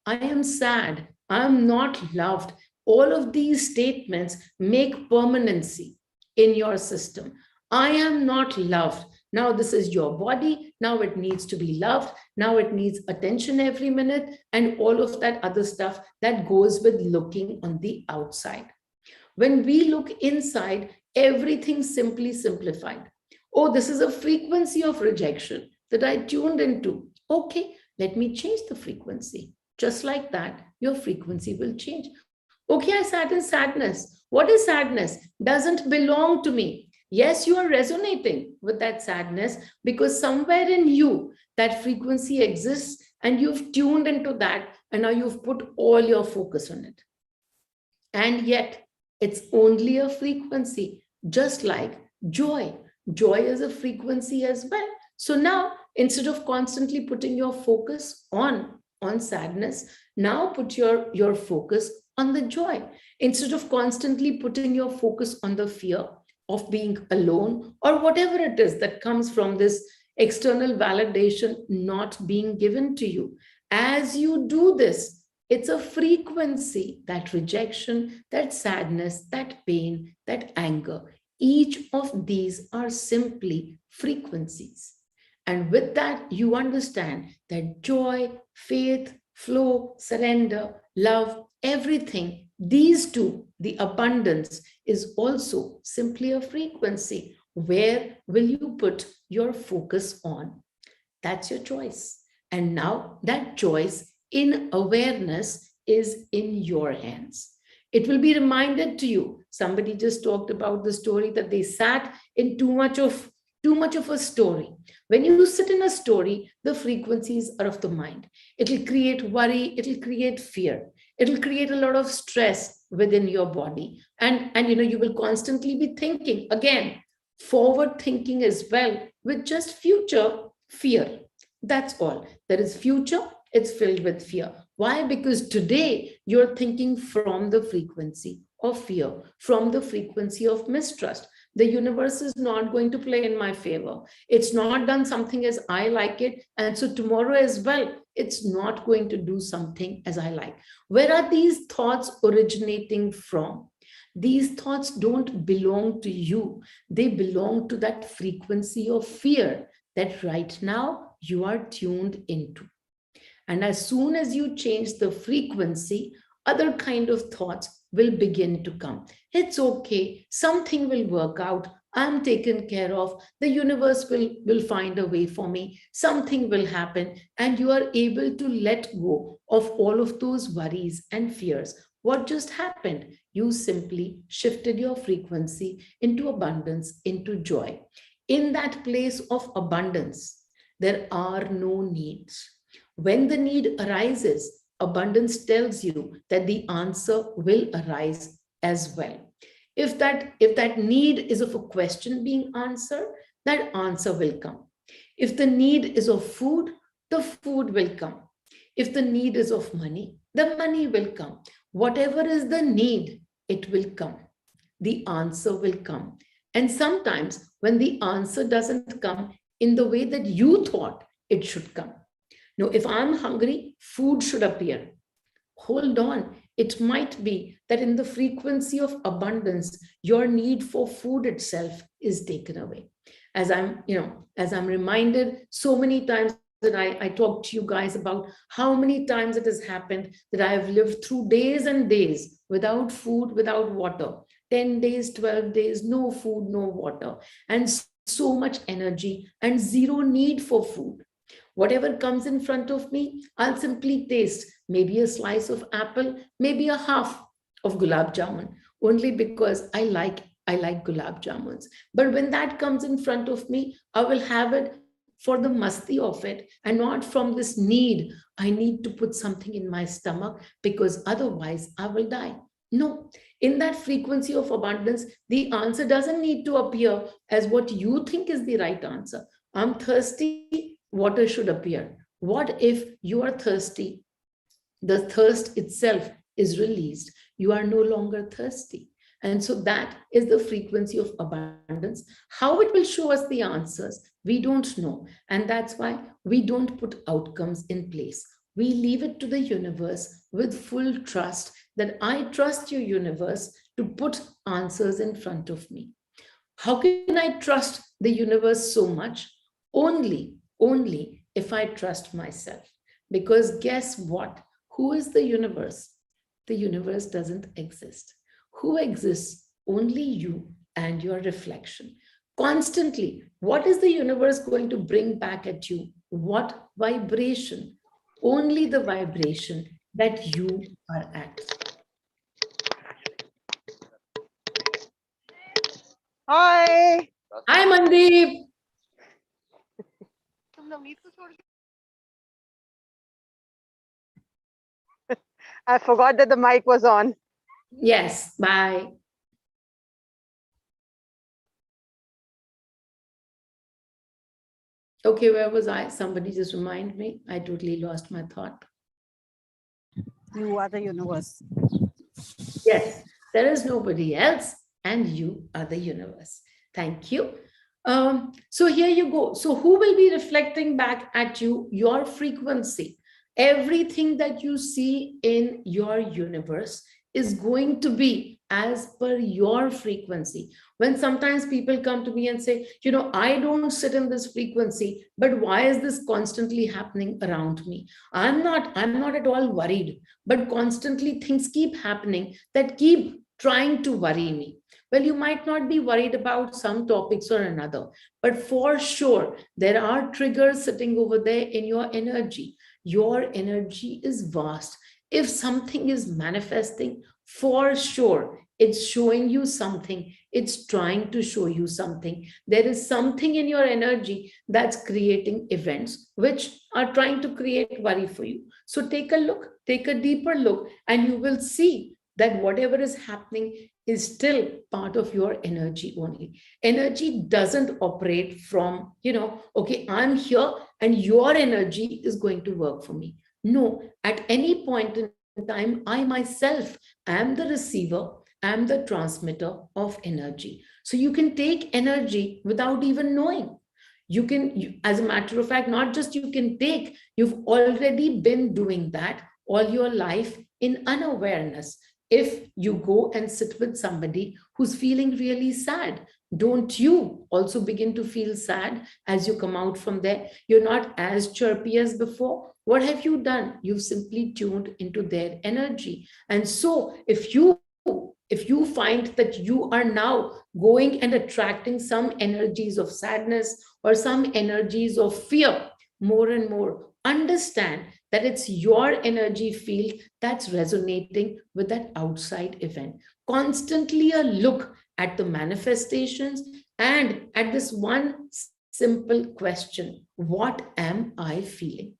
I am sad. I am not loved. All of these statements make permanency in your system. I am not loved. Now this is your body. Now it needs to be loved. Now it needs attention every minute, and all of that other stuff that goes with looking on the outside. When we look inside, everything's simply simplified. Oh, this is a frequency of rejection that I tuned into. Okay, let me change the frequency. Just like that, your frequency will change. Okay, I sat in sadness. What is sadness? Doesn't belong to me. Yes, you are resonating with that sadness because somewhere in you that frequency exists and you've tuned into that and now you've put all your focus on it. And yet, it's only a frequency, just like joy. Joy is a frequency as well. So now, instead of constantly putting your focus on sadness, now put your focus on the joy. Instead of constantly putting your focus on the fear of being alone or whatever it is that comes from this external validation not being given to you. As you do this, it's a frequency, that rejection, that sadness, that pain, that anger. Each of these are simply frequencies. And with that, you understand that joy, faith, flow, surrender, love, everything, these two, the abundance, is also simply a frequency. Where will you put your focus on? That's your choice. And now that choice in awareness is in your hands. It will be reminded to you. Somebody just talked about the story that they sat in too much of a story. When you sit in a story, the frequencies are of the mind. It'll create worry, it'll create fear, it'll create a lot of stress within your body. And you will constantly be thinking again, forward thinking as well, with just future fear. That's all. There is future, it's filled with fear. Why? Because today you're thinking from the frequency of fear, from the frequency of mistrust. The universe is not going to play in my favor. It's not done something as I like it. And so tomorrow as well, it's not going to do something as I like. Where are these thoughts originating from? These thoughts don't belong to you. They belong to that frequency of fear that right now you are tuned into. And as soon as you change the frequency, other kind of thoughts will begin to come. It's okay. Something will work out. I'm taken care of. The universe will find a way for me. Something will happen. And you are able to let go of all of those worries and fears. What just happened? You simply shifted your frequency into abundance, into joy. In that place of abundance, there are no needs. When the need arises, abundance tells you that the answer will arise as well. If that need is of a question being answered, that answer will come. If the need is of food, the food will come. If the need is of money, the money will come. Whatever is the need, it will come. The answer will come. And sometimes when the answer doesn't come in the way that you thought it should come. Now, if I'm hungry, food should appear. Hold on. It might be that in the frequency of abundance, your need for food itself is taken away. As I'm reminded so many times that I talk to you guys about how many times it has happened that I have lived through days and days without food, without water. 10 days, 12 days, no food, no water, and so much energy and zero need for food. Whatever comes in front of me, I'll simply taste maybe a slice of apple, maybe a half of gulab jamun, only because I like gulab jamuns. But when that comes in front of me, I will have it for the masti of it and not from this need. I need to put something in my stomach because otherwise I will die. No, in that frequency of abundance, the answer doesn't need to appear as what you think is the right answer. I'm thirsty, water should appear. What if you are thirsty? The thirst itself is released. You are no longer thirsty. And so that is the frequency of abundance. How it will show us the answers, we don't know. And that's why we don't put outcomes in place. We leave it to the universe with full trust that I trust you, universe, to put answers in front of me. How can I trust the universe so much? Only if I trust myself. Because guess what? Who is the universe? The universe doesn't exist. Who exists? Only you and your reflection. Constantly, what is the universe going to bring back at you? What vibration? Only the vibration that you are at. Hi. Hi, Mandeep. I forgot that the mic was on. Yes, bye. Okay, where was I? Somebody just remind me. I totally lost my thought. You are the universe. Yes, there is nobody else, and you are the universe. Thank you. So here you go. So who will be reflecting back at you? Your frequency. Everything that you see in your universe is going to be as per your frequency. When sometimes people come to me and say, I don't sit in this frequency, but why is this constantly happening around me? I'm not at all worried, but constantly things keep happening that keep trying to worry me. Well, you might not be worried about some topics or another, but for sure, there are triggers sitting over there in your energy. Your energy is vast. If something is manifesting, for sure, it's showing you something. It's trying to show you something. There is something in your energy that's creating events which are trying to create worry for you. So take a look, take a deeper look, and you will see that whatever is happening is still part of your energy only. Energy doesn't operate from, okay, I'm here and your energy is going to work for me. No, at any point in time, I myself am the receiver, am the transmitter of energy. So you can take energy without even knowing. As a matter of fact, not just you can take, you've already been doing that all your life in unawareness. If you go and sit with somebody who's feeling really sad, don't you also begin to feel sad as you come out from there? You're not as chirpy as before. What have you done? You've simply tuned into their energy. And so if you find that you are now going and attracting some energies of sadness or some energies of fear more and more, understand that it's your energy field that's resonating with that outside event. Constantly a look at the manifestations and at this one simple question: what am I feeling?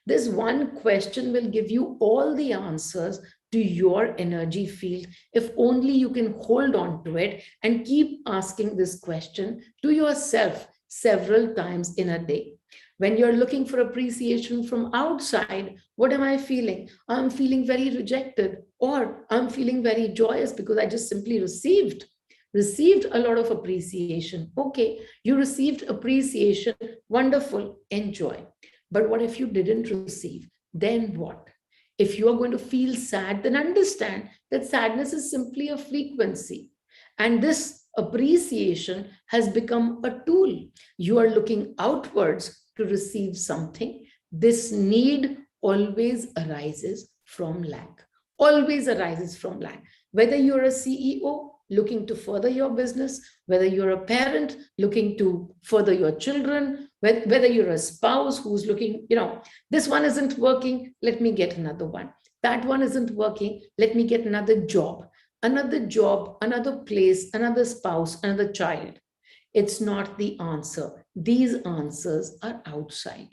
This one question will give you all the answers to your energy field if only you can hold on to it and keep asking this question to yourself several times in a day. When you're looking for appreciation from outside, what am I feeling? I'm feeling very rejected, or I'm feeling very joyous because I just simply received a lot of appreciation. Okay, you received appreciation, wonderful, enjoy. But what if you didn't receive? Then what? If you are going to feel sad, then understand that sadness is simply a frequency. And this appreciation has become a tool. You are looking outwards to receive something. This need always arises from lack. Always arises from lack. Whether you're a CEO looking to further your business, whether you're a parent looking to further your children, whether you're a spouse who's looking, this one isn't working, let me get another one. That one isn't working, let me get another job, another place, another spouse, another child. It's not the answer. These answers are outside.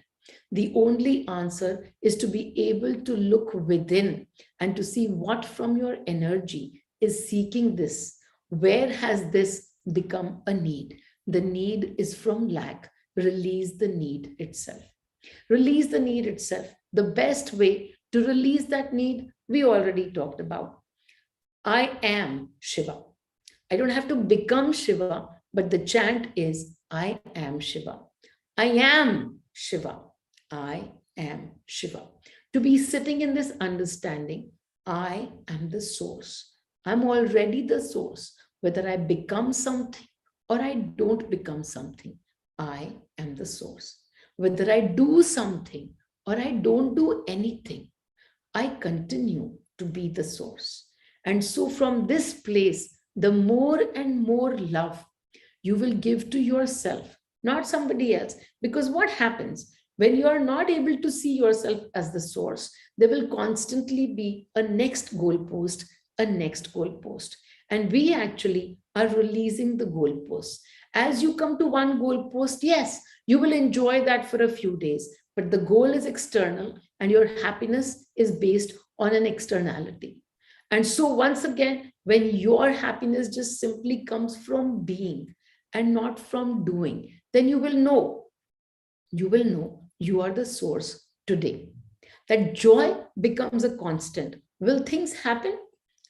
The only answer is to be able to look within and to see what from your energy is seeking this. Where has this become a need? The need is from lack. Release the need itself. Release the need itself. The best way to release that need, we already talked about. I am Shiva. I don't have to become Shiva, but the chant is I am Shiva. I am Shiva. I am Shiva. To be sitting in this understanding, I am the source. I'm already the source. Whether I become something or I don't become something, I am the source. Whether I do something or I don't do anything, I continue to be the source. And so, from this place, the more and more love you will give to yourself, not somebody else. Because what happens when you are not able to see yourself as the source, there will constantly be a next goalpost, a next goalpost. And we actually are releasing the goalposts. As you come to one goalpost, yes, you will enjoy that for a few days, but the goal is external and your happiness is based on an externality. And so, once again, when your happiness just simply comes from being and not from doing, then you will know you are the source today. That joy becomes a constant. Will things happen?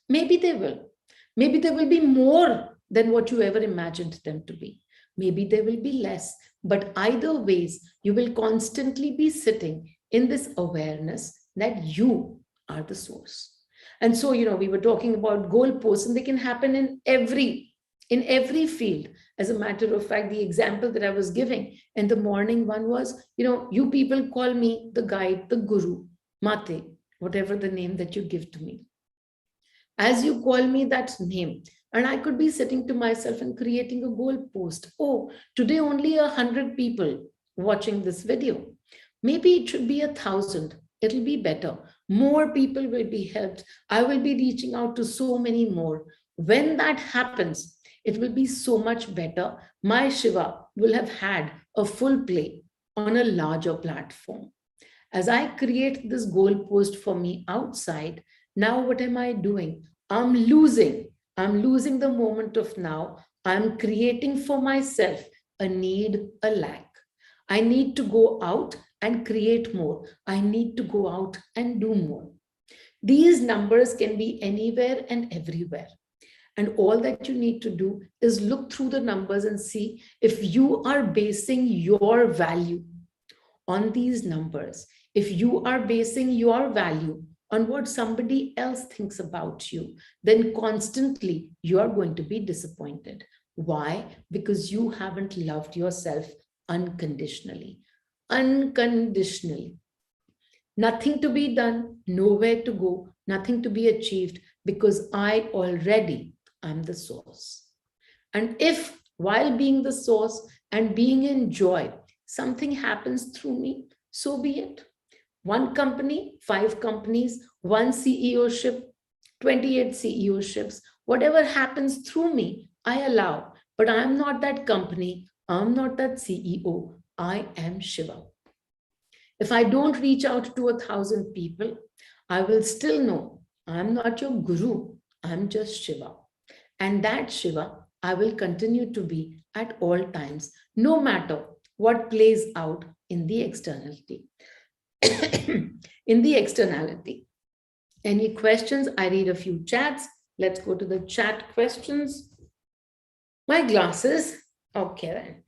Maybe they will. Maybe there will be more than what you ever imagined them to be. Maybe there will be less. But either ways, you will constantly be sitting in this awareness that you are the source. And so, we were talking about goalposts, and they can happen in every field. As a matter of fact, the example that I was giving in the morning one was, you people call me the guide, the guru, Mate, whatever the name that you give to me. As you call me that name, and I could be sitting to myself and creating a goal post. Oh, today only 100 people watching this video. Maybe it should be 1,000. It'll be better. More people will be helped. I will be reaching out to so many more. When that happens, it will be so much better. My Shiva will have had a full play on a larger platform. As I create this goalpost for me outside, now what am I doing? I'm losing. I'm losing the moment of now. I'm creating for myself a need, a lack. I need to go out and create more. I need to go out and do more. These numbers can be anywhere and everywhere. And all that you need to do is look through the numbers and see if you are basing your value on these numbers. If you are basing your value on what somebody else thinks about you, then constantly you are going to be disappointed. Why? Because you haven't loved yourself unconditionally. Unconditionally. Nothing to be done, nowhere to go, nothing to be achieved, because I already am the source. And if while being the source and being in joy, something happens through me, so be it. One company, 5 companies, one CEO-ship, 28 CEO-ships, whatever happens through me, I allow. But I'm not that company, I'm not that CEO, I am Shiva. If I don't reach out to 1,000 people, I will still know I'm not your guru, I'm just Shiva. And that Shiva, I will continue to be at all times, no matter what plays out in the externality. In the externality. Any questions? I read a few chats. Let's go to the chat questions. My glasses. Okay then.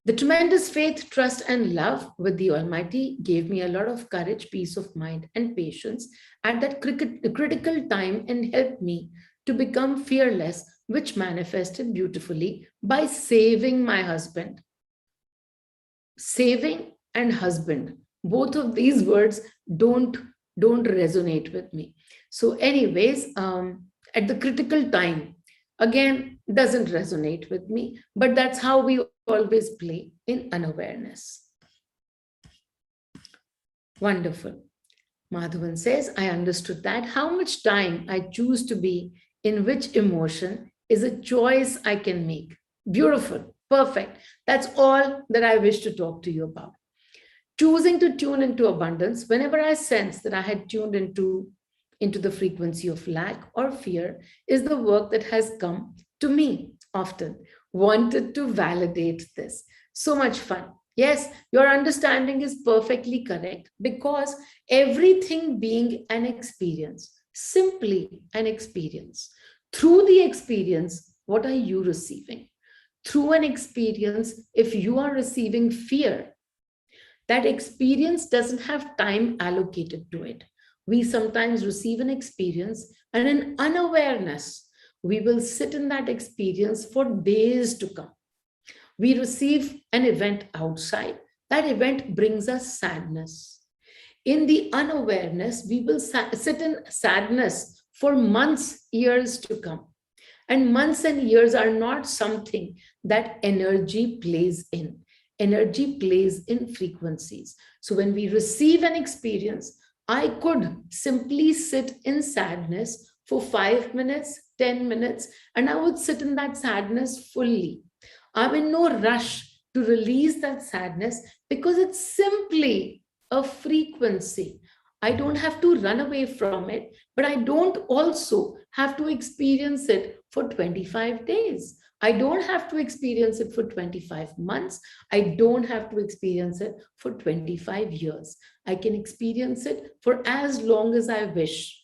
The tremendous faith, trust, and love with the Almighty gave me a lot of courage, peace of mind, and patience at that critical time and helped me to become fearless, which manifested beautifully by saving my husband. Saving and husband, both of these words don't resonate with me. So, anyways, at the critical time, again, doesn't resonate with me, but that's how we always play in unawareness. Wonderful. Madhavan says, I understood that. How much time I choose to be in which emotion is a choice I can make. Beautiful. Perfect. That's all that I wish to talk to you about. Choosing to tune into abundance whenever I sense that I had tuned into the frequency of lack or fear is the work that has come to me often. Wanted to validate this. So much fun. Yes, your understanding is perfectly correct, because everything being an experience, simply an experience. Through the experience, what are you receiving? Through an experience, if you are receiving fear, that experience doesn't have time allocated to it. We sometimes receive an experience And in unawareness, we will sit in that experience for days to come. We receive an event outside. That event brings us sadness. In the unawareness, we will sit in sadness for months, years to come. And months and years are not something that energy plays in. Energy plays in frequencies. So when we receive an experience, I could simply sit in sadness for 5 minutes, 10 minutes, and I would sit in that sadness fully. I'm in no rush to release that sadness because it's simply a frequency. I don't have to run away from it, but I don't also have to experience it for 25 days. I don't have to experience it for 25 months. I don't have to experience it for 25 years. I can experience it for as long as I wish.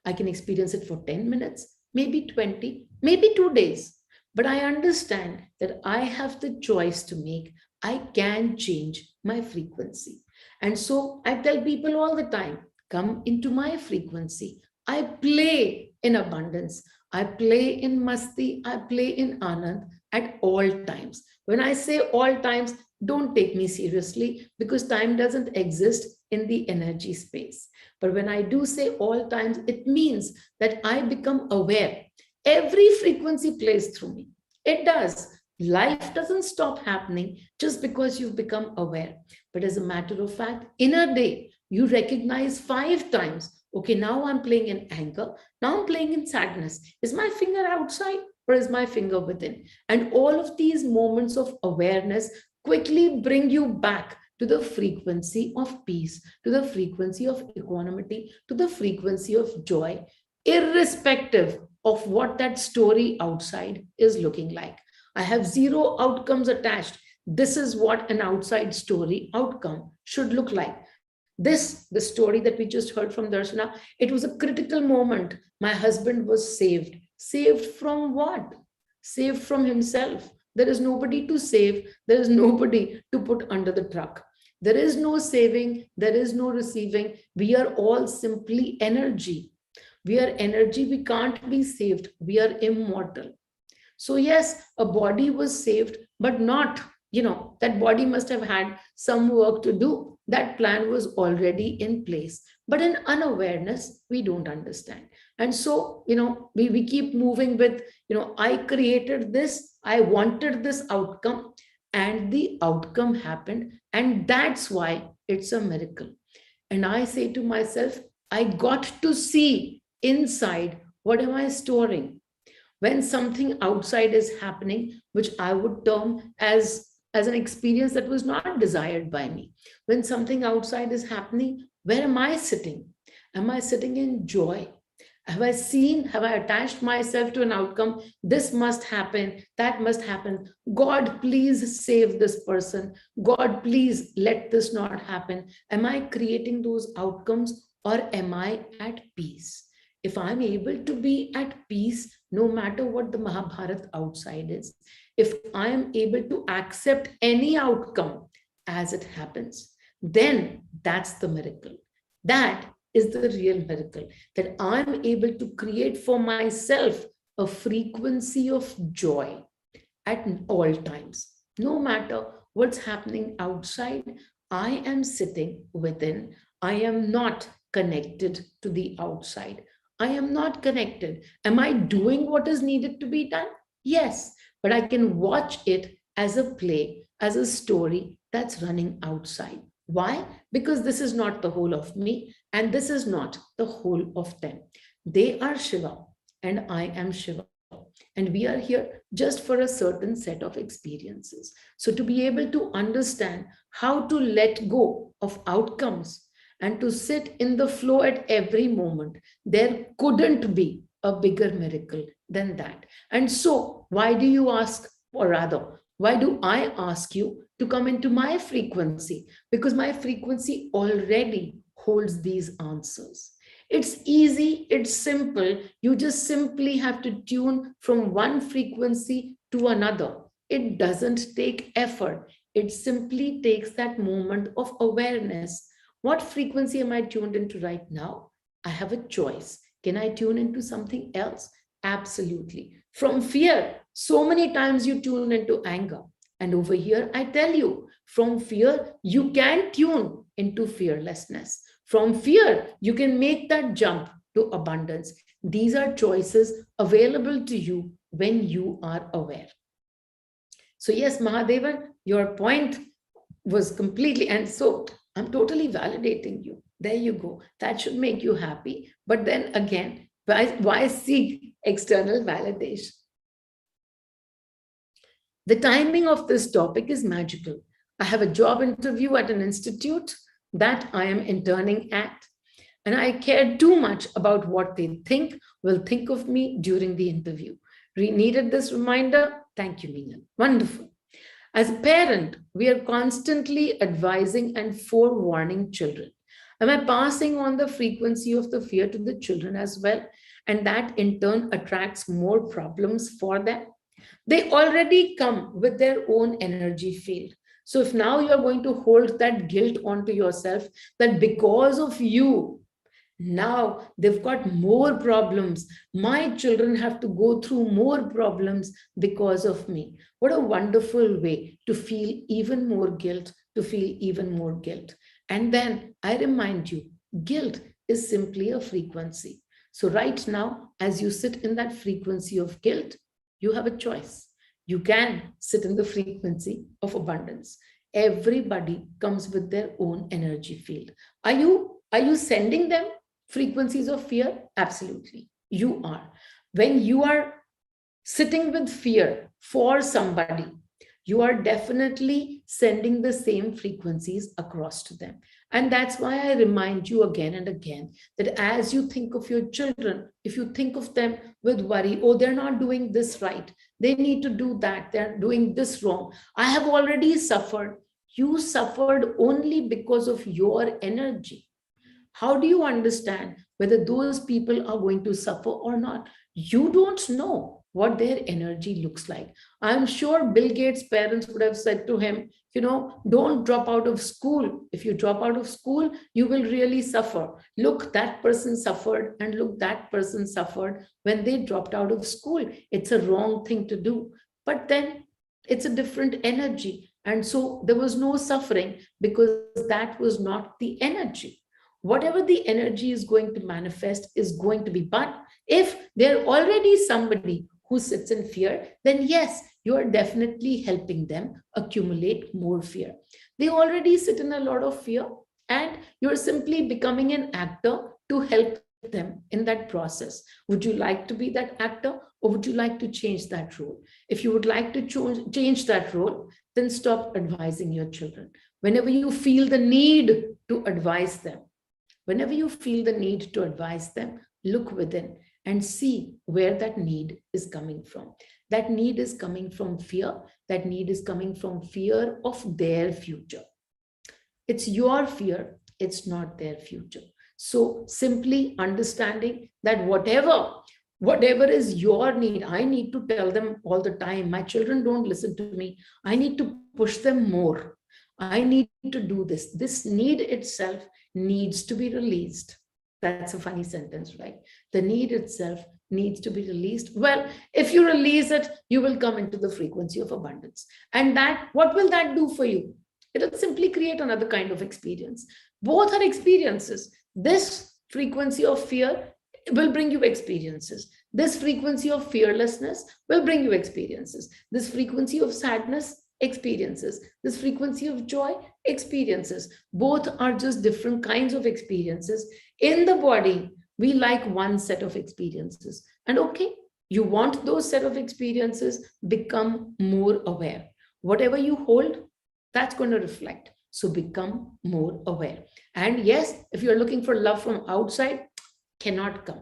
I can experience it for 10 minutes, maybe 20, maybe 2 days. But I understand that I have the choice to make. I can change my frequency. And so I tell people all the time, come into my frequency. I play in abundance. I play in masti. I play in anand at all times. When I say all times, don't take me seriously because time doesn't exist in the energy space. But when I do say all times, it means that I become aware. Every frequency plays through me. It does. Life doesn't stop happening just because you've become aware. But as a matter of fact, in a day, you recognize 5 times, okay, now I'm playing in anger, now I'm playing in sadness. Is my finger outside or is my finger within? And all of these moments of awareness quickly bring you back to the frequency of peace, to the frequency of equanimity, to the frequency of joy, irrespective of what that story outside is looking like. I have zero outcomes attached. This is what an outside story outcome should look like. The story that we just heard from Darshana, it was a critical moment. My husband was saved. Saved from what? Saved from himself. There is nobody to save. There is nobody to put under the truck. There is no saving. There is no receiving. We are all simply energy. We are energy. We can't be saved. We are immortal. So, yes, a body was saved, but not, that body must have had some work to do. That plan was already in place. But in unawareness, we don't understand. And so, we keep moving with, I created this, I wanted this outcome, and the outcome happened. And that's why it's a miracle. And I say to myself, I got to see inside what am I storing? When something outside is happening, which I would term as an experience that was not desired by me. When something outside is happening, where am I sitting? Am I sitting in joy? Have I attached myself to an outcome? This must happen, that must happen. God, please save this person. God, please let this not happen. Am I creating those outcomes or am I at peace? If I'm able to be at peace, no matter what the Mahabharat outside is, if I am able to accept any outcome as it happens, then that's the miracle. That is the real miracle, that I'm able to create for myself a frequency of joy at all times. No matter what's happening outside, I am sitting within. I am not connected to the outside. I am not connected. Am I doing what is needed to be done? Yes, but I can watch it as a play, as a story that's running outside. Why? Because this is not the whole of me and this is not the whole of them. They are Shiva and I am Shiva. And we are here just for a certain set of experiences. So, to be able to understand how to let go of outcomes and to sit in the flow at every moment, there couldn't be a bigger miracle than that. And so, why do you ask, or rather, why do I ask you to come into my frequency? Because my frequency already holds these answers. It's easy, it's simple. You just simply have to tune from one frequency to another. It doesn't take effort. It simply takes that moment of awareness. What frequency am I tuned into right now? I have a choice. Can I tune into something else? Absolutely. From fear, so many times you tune into anger. And over here, I tell you, from fear, you can tune into fearlessness. From fear, you can make that jump to abundance. These are choices available to you when you are aware. So, yes, Mahadevan, your point was completely, and so I'm totally validating you. There you go. That should make you happy. But then again, why seek external validation? The timing of this topic is magical. I have a job interview at an institute that I am interning at, and I care too much about what they will think of me during the interview. Needed this reminder? Thank you, Meenal. Wonderful. As a parent, we are constantly advising and forewarning children. Am I passing on the frequency of the fear to the children as well? And that in turn attracts more problems for them. They already come with their own energy field. So if now you're going to hold that guilt onto yourself, that because of you, now they've got more problems. My children have to go through more problems because of me. What a wonderful way to feel even more guilt, to feel even more guilt. And then I remind you, guilt is simply a frequency. So right now, as you sit in that frequency of guilt, you have a choice. You can sit in the frequency of abundance. Everybody comes with their own energy field. Are you sending them frequencies of fear? Absolutely. You are. When you are sitting with fear for somebody, you are definitely sending the same frequencies across to them. And that's why I remind you again and again that as you think of your children, if you think of them with worry, oh, they're not doing this right, they need to do that, they're doing this wrong, I have already suffered. You suffered only because of your energy. How do you understand whether those people are going to suffer or not? You don't know what their energy looks like. I'm sure Bill Gates' parents would have said to him, don't drop out of school. If you drop out of school, you will really suffer. Look, that person suffered, and look, that person suffered when they dropped out of school. It's a wrong thing to do. But then it's a different energy. And so there was no suffering because that was not the energy. Whatever the energy is going to manifest is going to be. But if they're already somebody who sits in fear, then yes, you are definitely helping them accumulate more fear. They already sit in a lot of fear, and you're simply becoming an actor to help them in that process. Would you like to be that actor, or would you like to change that role? If you would like to change that role, then stop advising your children. Whenever you feel the need to advise them, whenever you feel the need to advise them, look within and see where that need is coming from. That need is coming from fear. That need is coming from fear of their future. It's your fear, it's not their future. So simply understanding that whatever is your need, I need to tell them all the time. My children don't listen to me. I need to push them more. I need to do this. This need itself needs to be released. That's a funny sentence, right? The need itself needs to be released. Well, if you release it, you will come into the frequency of abundance. And that, what will that do for you? It'll simply create another kind of experience. Both are experiences. This frequency of fear will bring you experiences. This frequency of fearlessness will bring you experiences. This frequency of sadness, experiences. This frequency of joy, experiences. Both are just different kinds of experiences. In the body, we like one set of experiences. And okay, you want those set of experiences, become more aware. Whatever you hold, that's going to reflect. So become more aware. And yes, if you're looking for love from outside, cannot come.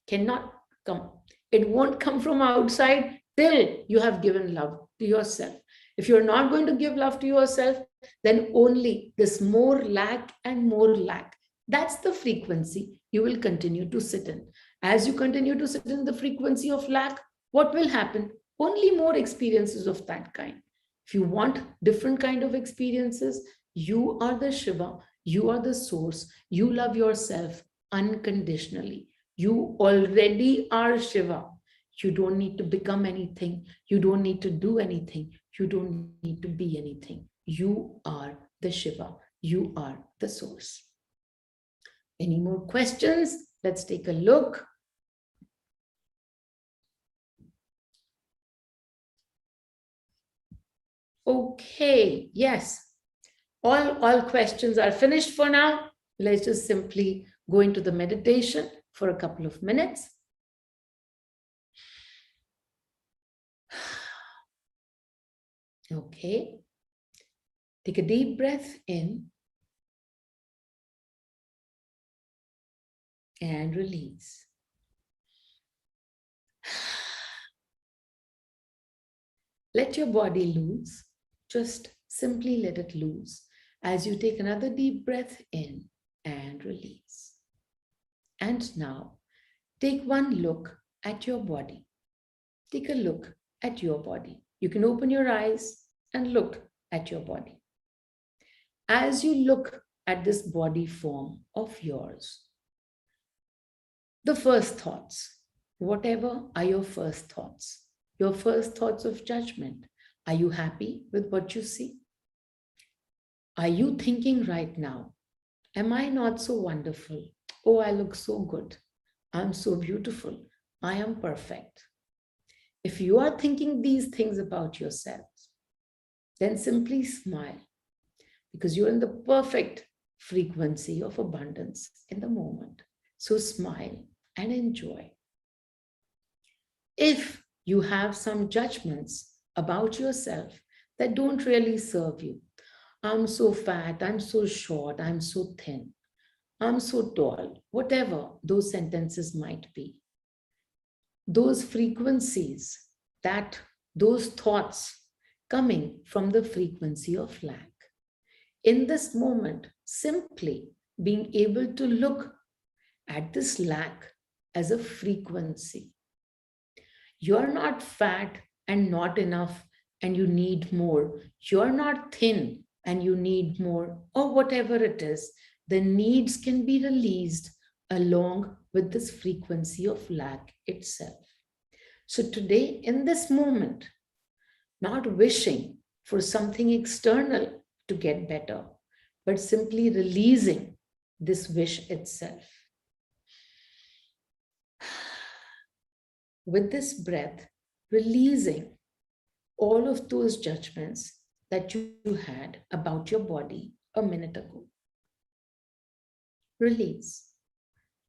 Cannot come. It won't come from outside till you have given love to yourself. If you're not going to give love to yourself, then only this more lack and more lack. That's the frequency you will continue to sit in. As you continue to sit in the frequency of lack, what will happen? Only more experiences of that kind. If you want different kind of experiences, you are the Shiva, you are the source, you love yourself unconditionally. You already are Shiva. You don't need to become anything. You don't need to do anything. You don't need to be anything. You are the Shiva. You are the source. Any more questions? Let's take a look. Okay, yes. All questions are finished for now. Let's just simply go into the meditation for a couple of minutes. Okay. Take a deep breath in and release. Let your body loose. Just simply let it loose as you take another deep breath in and release. And now, take one look at your body. Take a look at your body. You can open your eyes and look at your body. As you look at this body form of yours, the first thoughts, whatever are your first thoughts? Your first thoughts of judgment. Are you happy with what you see? Are you thinking right now, am I not so wonderful? Oh, I look so good. I'm so beautiful. I am perfect. If you are thinking these things about yourself, then simply smile because you're in the perfect frequency of abundance in the moment. So smile and enjoy. If you have some judgments about yourself that don't really serve you, I'm so fat, I'm so short, I'm so thin, I'm so tall, whatever those sentences might be. Those frequencies, those thoughts coming from the frequency of lack. In this moment, simply being able to look at this lack as a frequency. You're not fat and not enough and you need more. You're not thin and you need more, or whatever it is. The needs can be released along with this frequency of lack itself. So today, in this moment, not wishing for something external to get better, but simply releasing this wish itself. With this breath, releasing all of those judgments that you had about your body a minute ago. Release.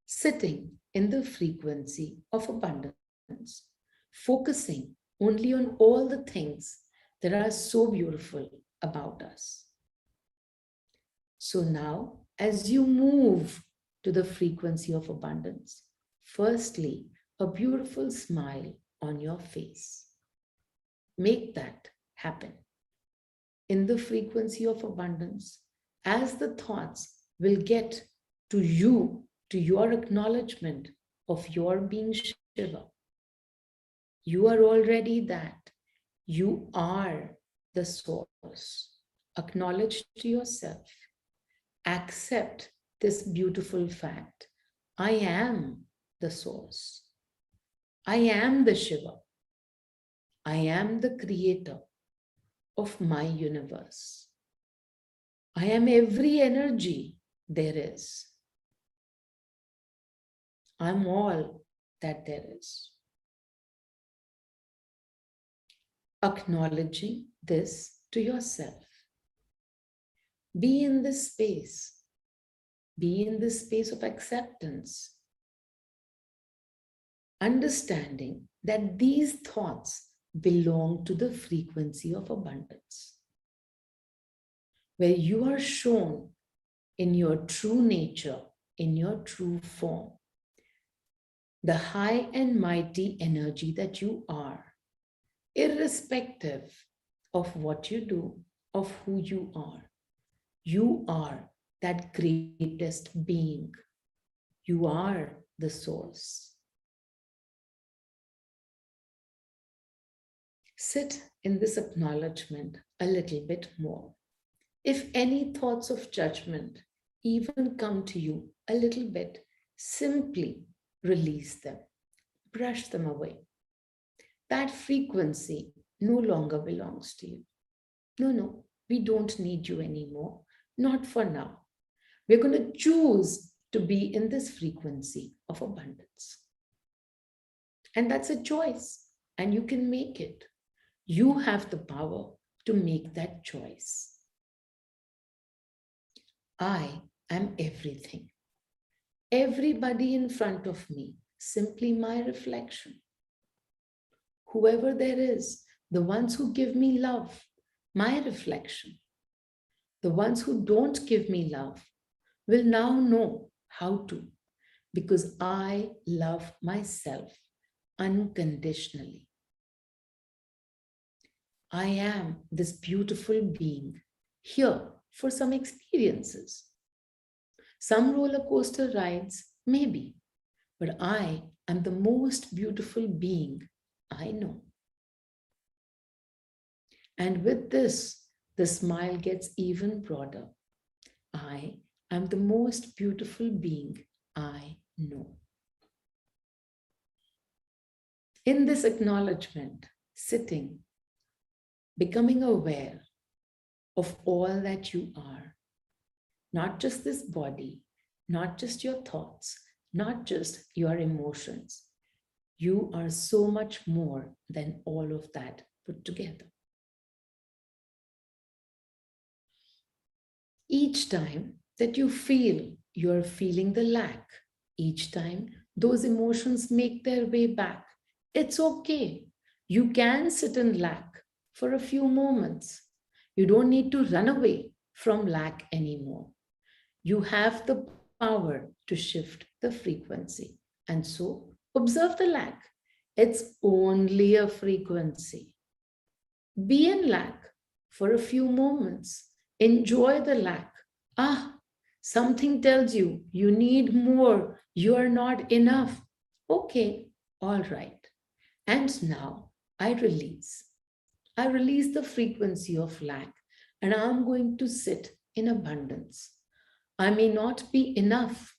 Sitting in the frequency of abundance, focusing only on all the things that are so beautiful about us. So now, as you move to the frequency of abundance, firstly, a beautiful smile on your face. Make that happen. In the frequency of abundance, as the thoughts will get to you, to your acknowledgement of your being Shiva. You are already that. You are the source. Acknowledge to yourself. Accept this beautiful fact. I am the source. I am the Shiva. I am the creator of my universe. I am every energy there is. I'm all that there is. Acknowledging this to yourself. Be in this space. Be in this space of acceptance. Understanding that these thoughts belong to the frequency of abundance, where you are shown in your true nature, in your true form, the high and mighty energy that you are, irrespective of what you do, of who you are. You are that greatest being. You are the source. Sit in this acknowledgement a little bit more. If any thoughts of judgment even come to you a little bit, simply release them, brush them away. That frequency no longer belongs to you. No, we don't need you anymore. Not for now. We're going to choose to be in this frequency of abundance. And that's a choice, and you can make it. You have the power to make that choice. I am everything. Everybody in front of me, simply my reflection. Whoever there is, the ones who give me love, my reflection. The ones who don't give me love will now know how to, because I love myself unconditionally. I am this beautiful being here for some experiences. Some roller coaster rides, maybe, but I am the most beautiful being I know. And with this, the smile gets even broader. I am the most beautiful being I know. In this acknowledgement, sitting, becoming aware of all that you are, not just this body, not just your thoughts, not just your emotions. You are so much more than all of that put together. Each time that you feel you're feeling the lack, each time those emotions make their way back, it's okay. You can sit in lack for a few moments. You don't need to run away from lack anymore. You have the power to shift the frequency. And so observe the lack. It's only a frequency. Be in lack for a few moments. Enjoy the lack. Something tells you you need more. You are not enough. Okay, all right. And now I release. I release the frequency of lack, and I'm going to sit in abundance. I may not be enough,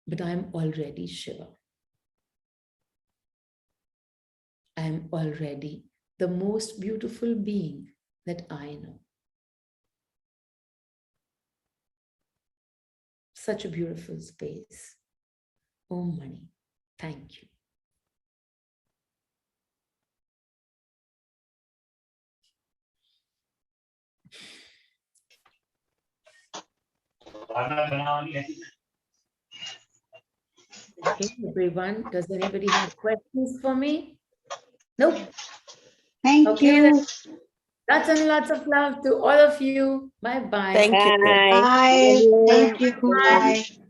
but I'm already Shiva. I am already the most beautiful being that I know. Such a beautiful space. Om Mani. Thank you. Okay, everyone. Does anybody have questions for me? Nope. Thank Okay, you. lots and lots of love to all of you. Bye-bye. Thank you. Bye. Bye. Thank you. Bye. Bye.